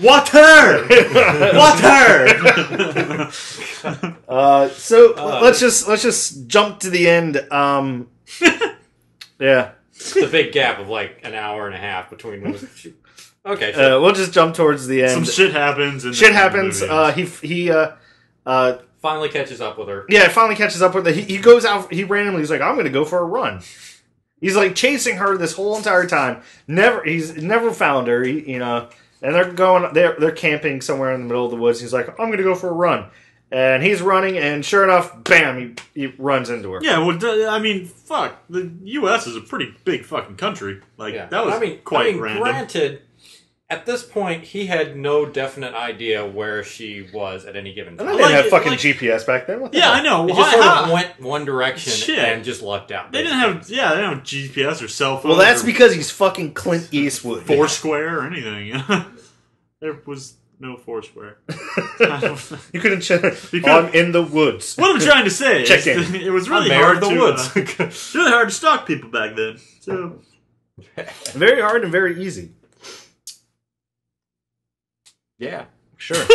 Water.
So let's just jump to the end. Yeah.
The big gap of like an hour and a half between those. Okay. So.
We'll just jump towards the end.
Some shit happens.
He
finally catches up with her.
Yeah, finally catches up with her. He goes out. He randomly. He's like, I'm going to go for a run. He's like chasing her this whole entire time. He's never found her. And they're camping somewhere in the middle of the woods. He's like, I'm going to go for a run. And he's running, and sure enough, bam, he runs into her.
Yeah, well, I mean, fuck. The U.S. is a pretty big fucking country. Like, that was quite random.
Granted, at this point, he had no definite idea where she was at any given time.
And they didn't have fucking GPS back then. What the hell?
I know.
He just sort of went one direction and just lucked out.
They didn't have GPS or cell phones.
Well, that's because he's fucking Clint Eastwood.
Foursquare or anything. There was no Foursquare.
You couldn't check. I'm in the woods.
What I'm trying to say
is
it was really hard to it's really hard to stalk people back then. So
very hard and very easy.
Yeah.
Sure.
Water.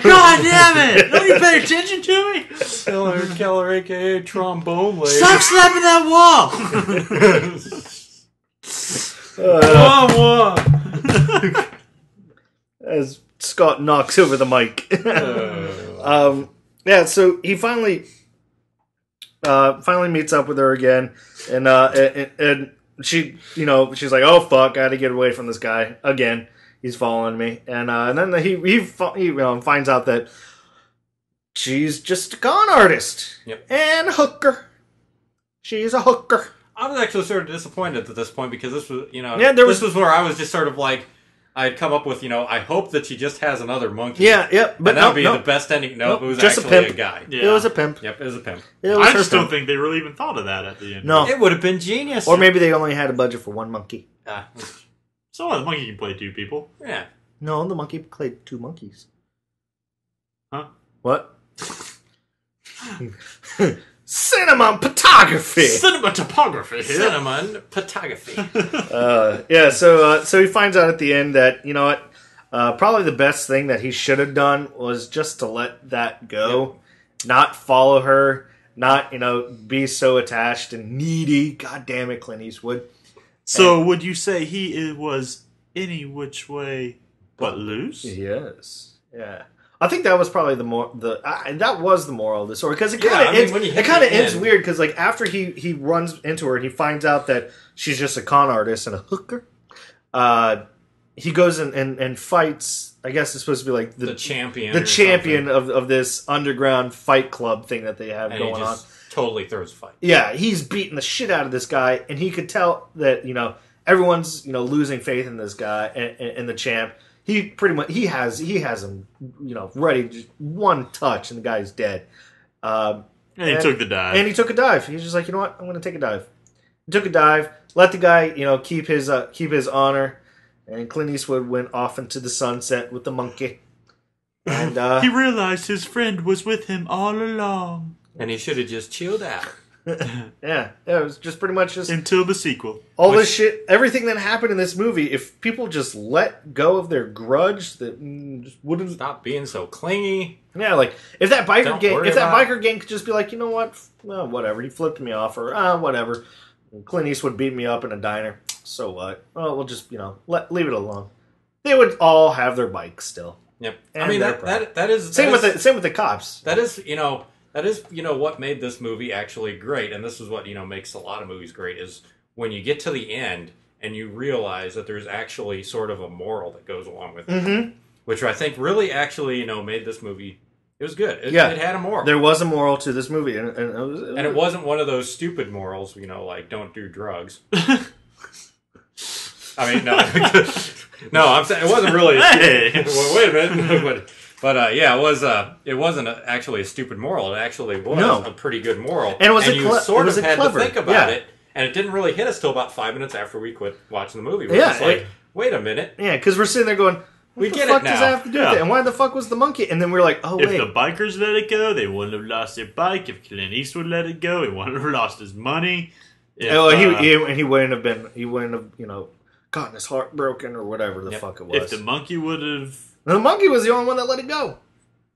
God damn it! Don't you pay attention to me?
Helen Keller, aka trombone lady.
Stop slapping that wall!
As Scott knocks over the mic. Yeah, so he finally meets up with her again, and she, she's like, "Oh fuck, I got to get away from this guy again. He's following me." And then he finds out that she's just a con artist and a hooker. She's a hooker.
I was actually sort of disappointed at this point because this was,
this
was where I was just sort of like, I had come up with, I hope that she just has another monkey.
Yeah,
but that would be the best ending. No, it was
just
actually
a
guy.
Yeah. It was a pimp.
Yep, it was a pimp.
I just don't think they really even thought of that at the end.
No.
It would have been genius.
Or maybe they only had a budget for one monkey.
So the monkey can play two people.
Yeah.
No, the monkey played two monkeys.
Huh?
What? Cinnamon photography.
Cinematography.
Cinnamon photography.
So he finds out at the end that, you know what, probably the best thing that he should have done was just to let that go, not follow her, not, be so attached and needy. God damn it, Clint Eastwood.
So would you say he was any which way but loose?
Yes. Yeah. I think that was probably that was the moral of the story, because it kind of ends weird, because like after he runs into her and he finds out that she's just a con artist and a hooker, he goes and fights. I guess it's supposed to be like the champion of this underground fight club thing that they have going on.
Totally throws a fight.
Yeah, he's beating the shit out of this guy, and he could tell that everyone's losing faith in this guy and the champ. He pretty much has him ready, just one touch and the guy's dead.
And he took the dive.
And he took a dive. He's just like, you know what, I'm going to take a dive. took a dive, let the guy, keep his honor, and Clint Eastwood went off into the sunset with the monkey. And
he realized his friend was with him all along.
And he should have just chilled out.
yeah, it was just pretty much just...
Until the sequel.
All this shit, everything that happened in this movie, if people just let go of their grudge, that just wouldn't...
Stop being so clingy.
Yeah, like, if that biker gang could just be like, you know what? Well, whatever, he flipped me off, or, whatever. Clint Eastwood beat me up in a diner. So what? Well, we'll just, leave it alone. They would all have their bikes still.
Yep.
And
I mean, that is...
Same with the cops.
That is, what made this movie actually great, and this is what, makes a lot of movies great, is when you get to the end and you realize that there's actually sort of a moral that goes along with it. Which I think really actually, made this movie... It was good. It had a moral.
There was a moral to this movie. And
it wasn't one of those stupid morals, like, don't do drugs. I mean, no. No, I'm saying it wasn't really. Well, wait a minute. But it wasn't actually a stupid moral. It actually was a pretty good moral.
And it was
you sort of had
clever.
to think about it, and it didn't really hit us till about 5 minutes after we quit watching the movie. We're just like, wait a minute.
Yeah, because we're sitting there going, what the fuck does that have to do with it? And why the fuck was the monkey? And then we're like, oh,
if
wait.
the bikers let it go, they wouldn't have lost their bike. If Clint Eastwood let it go, he wouldn't have lost his money.
He wouldn't have, gotten his heart broken or whatever the fuck it was.
If the monkey would have...
The monkey was the only one that let it go.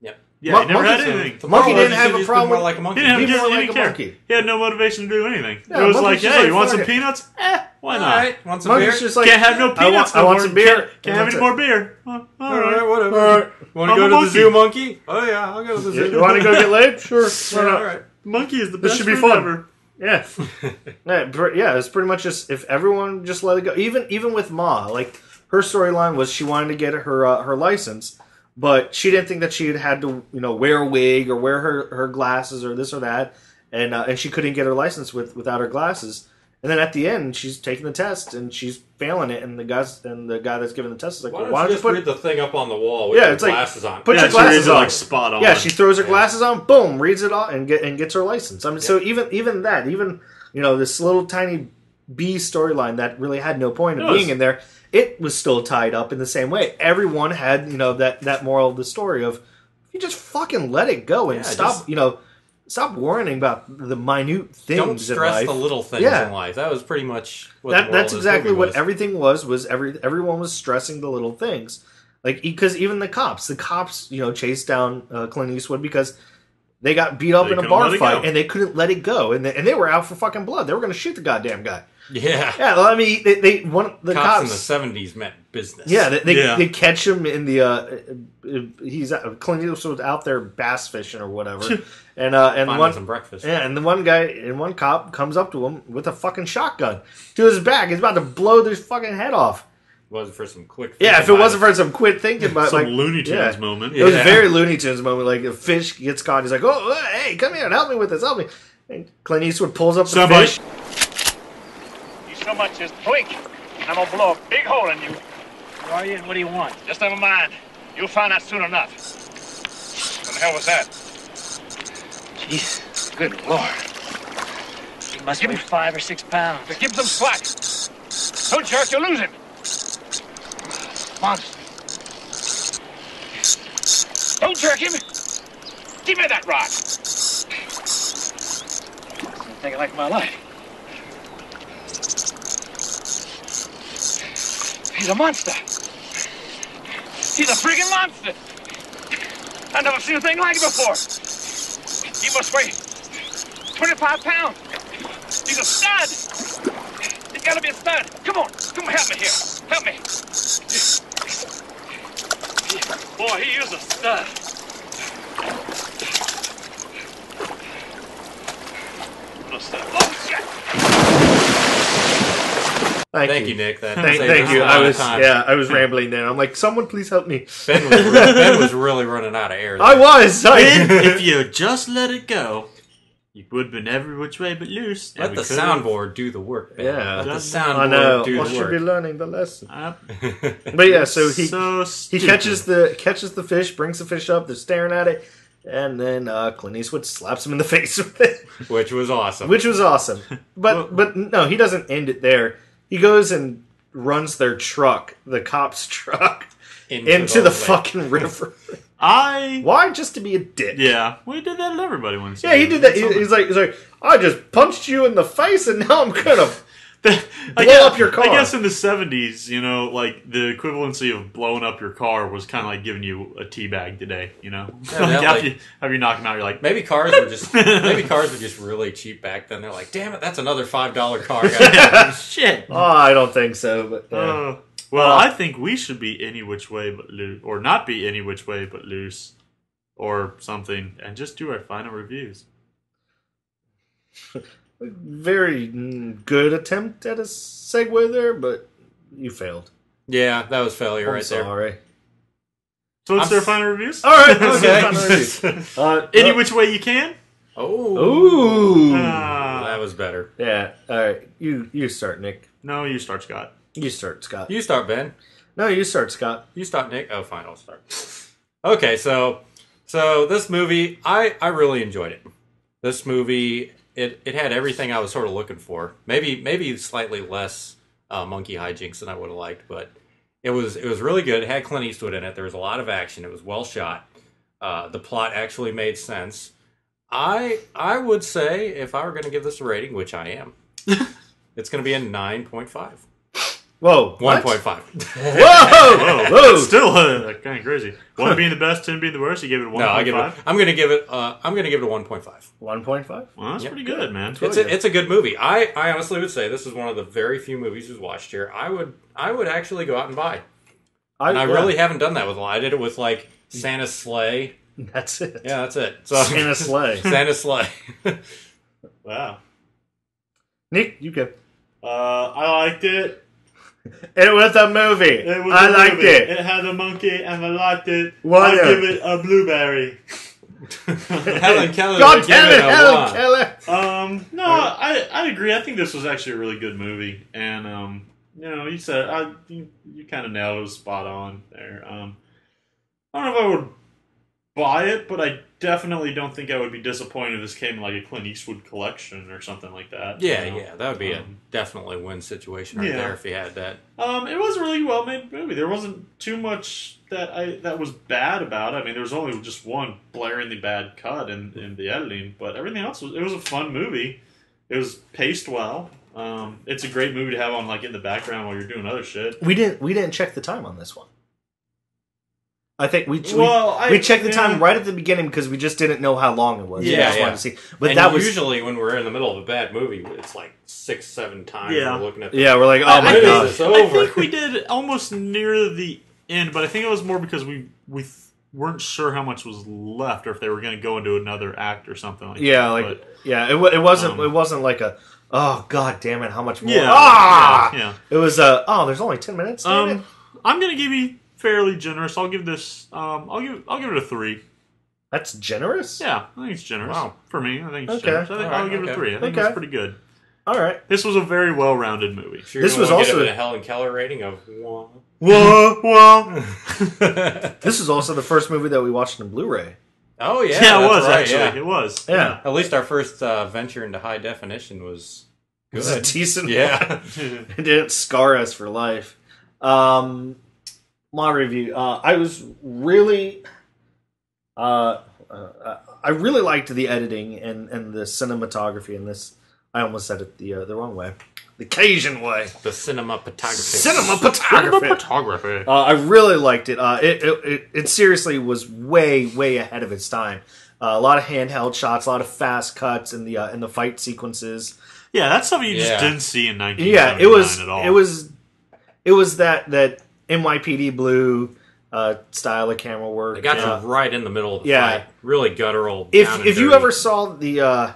Yep.
Yeah, he never had anything.
The monkey didn't have a problem with...
Like a monkey.
He didn't care. Monkey. He had no motivation to do anything.
Yeah,
it was like, hey, you want some peanuts? Why not?
All right, want some beer?
Just like,
can't have no peanuts.
I want some beer.
Can't have any more beer.
All right, whatever. All right. Want to go to the zoo, monkey? Oh, yeah, I'll go to the zoo.
You want to go get laid? Sure.
All right.
Monkey is the best.
This should be fun. Ever. Yeah. It's pretty much just if everyone just let it go. Even with Ma, like her storyline was she wanted to get her license, but she didn't think that she had to wear a wig or wear her glasses or this or that, and she couldn't get her license without her glasses. And then at the end, she's taking the test and she's failing it, and the guy that's giving the test is like,
why don't you just put the thing up on the wall with your glasses on?
Put your glasses on,
like spot on.
Yeah, she throws her glasses on, boom, reads it all, and gets her license. I mean, so even that, this little tiny B storyline that really had no point of being in there, it was still tied up in the same way. Everyone had that moral of the story of you just fucking let it go and stop worrying about the minute things.
Don't stress the little things in life. That was pretty much what
that's exactly what everything was. Everyone was stressing the little things, like because even the cops chased down Clint Eastwood because they got beat up in a bar fight and they couldn't let it go, and they were out for fucking blood. They were going to shoot the goddamn guy.
Yeah.
Well, I mean, the
cops in the 70s meant business.
Yeah, they catch him in the Clint Eastwood out there bass fishing or whatever, and
some breakfast.
Yeah, and one cop comes up to him with a fucking shotgun to his back. He's about to blow this fucking head off.
Wasn't for some quick.
If it wasn't for some quick thinking about
some Looney Tunes moment.
It was a very Looney Tunes moment. Like a fish gets caught, he's like, "Oh, hey, come here and help me with this, help me." And Clint Eastwood pulls up the fish.
You so much as blink, and I'm gonna blow a big hole in you. Who are you and what do you want? Just never mind. You'll find out soon enough. What the hell was that?
Jesus, good Lord. He must weigh 5 or 6 pounds.
But give him some slack. Don't jerk, you'll lose him. Monster. Don't jerk him. Give me that rock.
I'm thinking like my life. He's a monster.
He's a friggin' monster. I've never seen a thing like it before. He must weigh 25 pounds. He's a stud. He's got to be a stud. Come on, help me here. Help me. Boy, he is a stud. What a stud. Oh, shit.
Thank
you, Nick.
Thank you. I was rambling there. I'm like, someone please help me.
Ben was really running out of air there.
I was.
If you just let it go, you would have been every which way but loose.
Let the soundboard do the work, Ben.
Yeah.
Let the soundboard do the work.
I should be learning the lesson. But yeah, so he catches the fish, brings the fish up, they're staring at it, And then Clint Eastwood slaps him in the face with it.
Which was awesome.
But no, he doesn't end it there. He goes and runs their truck, the cop's truck, into the fucking river. Why? Just to be a dick.
Yeah. We did that to everybody once.
Yeah, he did that. He's like, I just punched you in the face and now I'm gonna blow up your car.
I guess in the 70s, like the equivalency of blowing up your car was kind of like giving you a tea bag today,
Yeah,
after you knock them out, you're like...
Maybe cars were just really cheap back then. They're like, damn it, that's another $5 car.
Shit.
Oh, I don't think so, but...
Well, I think we should be any which way but loose, or not be any which way but loose, or something, and just do our final reviews.
Very good attempt at a segue there, but you failed.
Yeah, that was failure
I'm
right
sorry.
there.
So let's do our final reviews?
All right, let's do our final reviews.
Any which way you can?
Ooh.
That was better.
Yeah, all right. You start, Nick.
No, you start, Scott.
You start, Scott.
You start, Ben.
No, you start, Scott.
You start, Nick. Oh, fine, I'll start. Okay, so this movie, I really enjoyed it. This movie, it had everything I was sort of looking for. Maybe slightly less monkey hijinks than I would have liked, but it was really good. It had Clint Eastwood in it. There was a lot of action. It was well shot. The plot actually made sense. I would say, if I were going to give this a rating, which I am, it's going to be a 9.5.
Whoa.
1.5.
Whoa!
That's still kind of crazy. 1 being the best, 10 being the worst. You gave it a 1.5?
No, I'm going to give it a 1.5.
1.5?
Well, that's pretty good, man.
It's a good movie. I honestly would say this is one of the very few movies we've watched here I would actually go out and buy. I really haven't done that with a lot. I did it with like Santa's Sleigh.
That's it.
Yeah, that's it. So,
Santa's Sleigh.
Santa's Sleigh.
Wow.
Nick, you go.
I liked it.
It was a movie. I liked it.
It had a monkey and I liked it.
Why
I'll give it a blueberry.
Helen Keller.
God damn it, Helen Keller.
No, I agree. I think this was actually a really good movie. And, you said, you kind of nailed it. It was spot on there. I don't know if I would buy it, but I definitely don't think I would be disappointed if this came in like a Clint Eastwood collection or something like that.
Yeah, that would be a definitely win situation right there if he had that.
It was a really well made movie. There wasn't too much that was bad about it. I mean, there was only just one blaringly bad cut in the editing, but everything else it was a fun movie. It was paced well. It's a great movie to have on like in the background while you're doing other shit.
We didn't check the time on this one. I think we checked the time right at the beginning because we just didn't know how long it was.
Wanted
to see. But
and
that was
usually when we're in the middle of a bad movie, it's like 6-7 times we're looking at.
We're like, oh my god,
it's over.
I think we did almost near the end, but I think it was more because we weren't sure how much was left, or if they were going to go into another act or something like that.
It wasn't like a oh god damn it, how much more? It was there's only 10 minutes. Damn it.
I'm going to give you fairly generous. I'll give this. I'll give it a 3.
That's generous.
Yeah, I think it's generous.
Wow.
For me, I think it's generous. I'll give it a 3. I think it's pretty good.
All right.
This was a very well-rounded movie.
Sure, this was also give it a Helen Keller rating of 1.
Whoa. This is also the first movie that we watched on Blu-ray.
Oh yeah,
it was
right,
actually. It was.
Yeah.
At least our first venture into high definition was good.
It was a decent.
Yeah.
It didn't scar us for life. My review. I was really. I really liked the editing and the cinematography in this. I almost said it the wrong way. The Cajun way.
The cinematography.
Cinematography. I really liked it. It seriously was way ahead of its time. A lot of handheld shots, a lot of fast cuts in the fight sequences.
Yeah, that's something you just didn't see in 1979 at all.
It was that NYPD Blue style of camera work.
They got you right in the middle of the fight. Really guttural.
If you ever saw the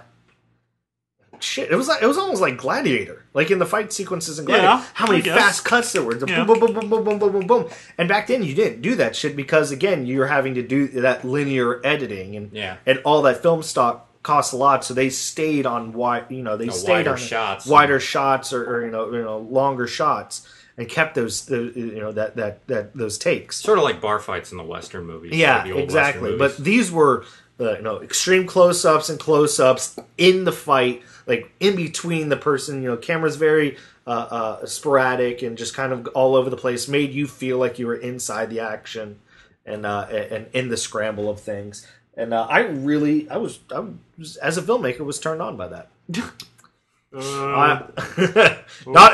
it was almost like Gladiator, like in the fight sequences in Gladiator. How many fast cuts there were? Boom, boom, boom, boom, boom, boom, boom, boom, boom. And back then you didn't do that shit because again you were having to do that linear editing and all that film stock cost a lot, so they stayed on wider shots or longer shots. And kept those those takes.
Sort of like bar fights in the Western movies.
Yeah,
the old
exactly.
Western movies.
But these were extreme close-ups and close-ups in the fight, like in between the person. Camera's very sporadic and just kind of all over the place. Made you feel like you were inside the action and in the scramble of things. And I was as a filmmaker was turned on by that. Not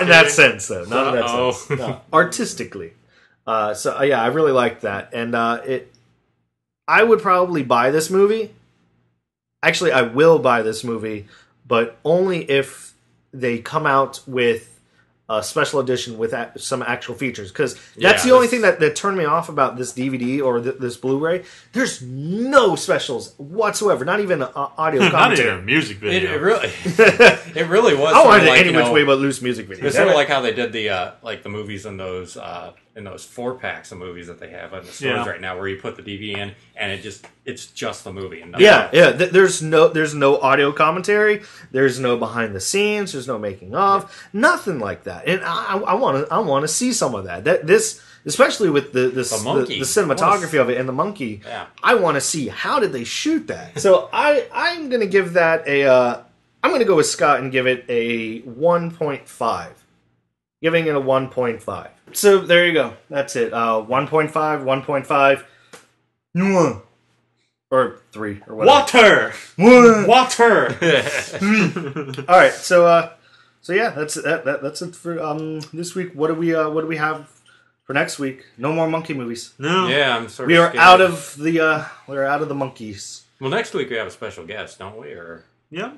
in that sense, though. Not in that sense. No. Artistically. I really liked that, and I would probably buy this movie. Actually, I will buy this movie, but only if they come out with a special edition with some actual features, because that's the only thing that turned me off about this DVD or this Blu-ray. There's no specials whatsoever, not even audio commentary.
Not even a music video.
It really was.
I wanted any which way but loose music videos.
It's sort of like how they did the movies in those 4-packs of movies that they have in the stores right now, where you put the DVD in and it's just the movie. And
there's no audio commentary. There's no behind the scenes. There's no making of. Nothing like that. And I want to see some of that. Especially with the cinematography of it and the monkey. Yeah. I want to see how did they shoot that. So I'm going to give that I'm going to go with Scott and give it a 1.5. Giving it a 1.5. So there you go. That's it. 1.5, 1.5, or 3 or whatever.
Water.
All right. So yeah, that's it for this week. What do we have for next week? No more monkey movies.
No.
Yeah, I'm sort of.
We are out of the monkeys.
Well, next week we have a special guest, don't we? Or
yeah,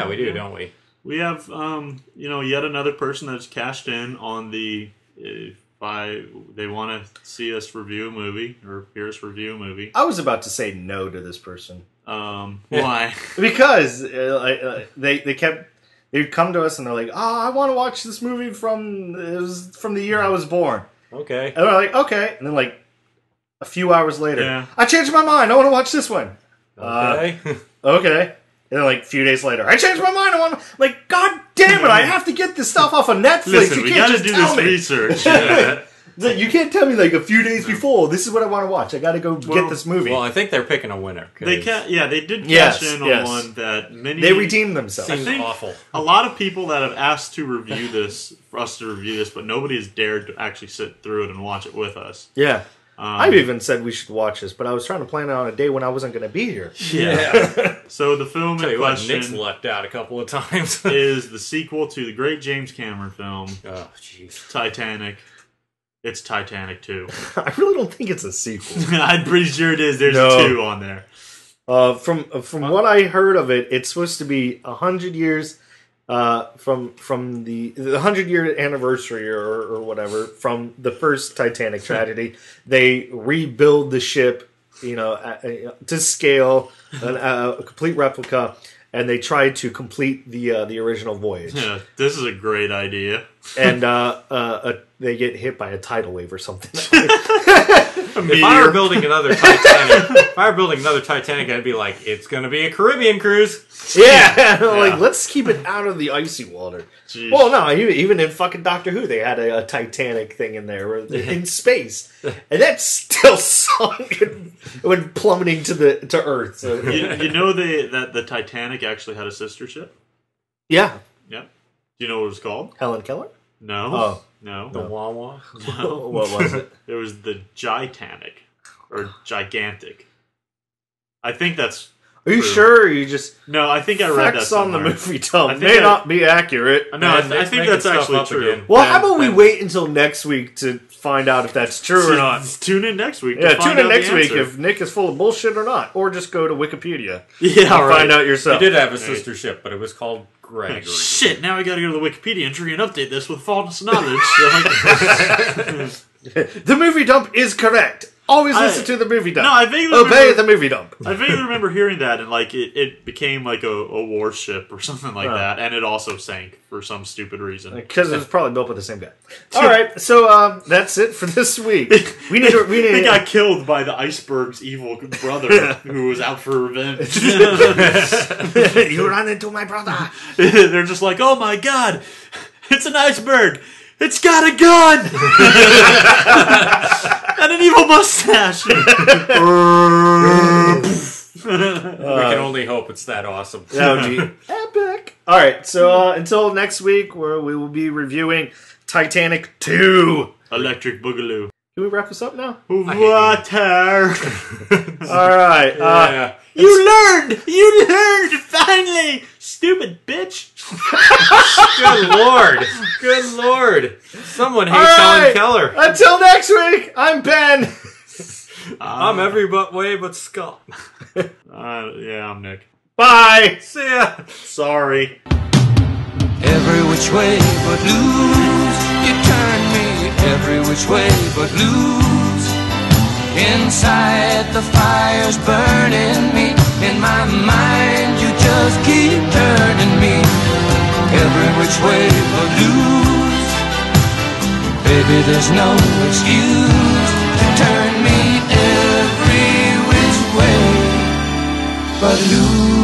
we do, don't we?
We have yet another person that's cashed in on the they want to see us review a movie or hear us review a movie.
I was about to say no to this person.
Why?
Because they'd come to us and they're like, I want to watch this movie from the year I was born.
Okay.
And we're like, okay. And then like a few hours later, I changed my mind. I want to watch this one.
Okay.
Okay. And then like a few days later, I changed my mind. Like, God damn it! I have to get this stuff off of Netflix.
Listen,
we got to
do this research.
You can't tell me like a few days before, this is what I want to watch. I got to go get this movie.
Well, I think they're picking a winner.
They did cash in on one that many.
They redeemed themselves.
Seems awful.
A lot of people that have asked to review this, for us to review this, but nobody has dared to actually sit through it and watch it with us.
Yeah. I've even said we should watch this, but I was trying to plan it on a day when I wasn't going to be here.
Yeah. So the film in question
Nick's left out a couple of times.
is the sequel to the great James Cameron film, Titanic. It's Titanic 2.
I really don't think it's a sequel.
I'm pretty sure it is. There's a 2 on there.
From what I heard of it, it's supposed to be 100 years from the 100-year anniversary or whatever from the first Titanic tragedy. They rebuild the ship, to scale, a complete replica, and they try to complete the original voyage.
Yeah, this is a great idea.
And they get hit by a tidal wave or something.
If I were building another Titanic, I'd be like, it's going to be a Caribbean cruise.
Yeah, like let's keep it out of the icy water. Jeez. Well, no, even in fucking Doctor Who, they had a Titanic thing in there in space, and that still sunk and went plummeting to Earth. So.
You know that the Titanic actually had a sister ship?
Yeah.
Yeah. Do you know what it was called?
Helen Keller?
No.
Oh.
No.
The Wawa?
No.
What was it?
It was the Gitanic. Or Gigantic. I think that's...
Are you sure? Or you just...
No, I think I read that
facts
somewhere.
on the movie dump may not be accurate.
No, I think that's actually true.
Again.
Well, how about we wait until next week to find out if that's true or not?
Tune in next week.
Yeah, tune in next week if Nick is full of bullshit or not. Or just go to Wikipedia.
Yeah,
and find out yourself.
He did have a sister ship, but it was called Gregory.
Shit, now I gotta go to the Wikipedia entry and update this with false knowledge.
The movie dump is correct. Always listen to the movie dump.
No, I vaguely
obey the movie dump.
I vaguely remember hearing that, and like it became like a warship or something like that, and it also sank for some stupid reason.
Because it was probably built by the same guy. All right, so that's it for this week.
They got killed by the iceberg's evil brother who was out for revenge.
You ran into my brother.
They're just like, oh my god, it's an iceberg. It's got a gun! And an evil mustache!
can only hope it's that awesome.
That would be epic. All right, so until next week, where we will be reviewing Titanic 2.
Electric Boogaloo.
Can we wrap this up now?
Water.
All right.
Yeah.
You learned finally, stupid bitch.
Good lord. Someone hates
All right.
Helen Keller.
Until next week, I'm Ben.
I'm every way but Scott.
Yeah, I'm Nick.
Bye.
See ya.
Sorry.
Every which way but lose, you turn me every which way but lose. Inside the fire's burning me, in my mind you just keep turning me. Every which way but lose, baby there's no excuse to turn me every which way but lose.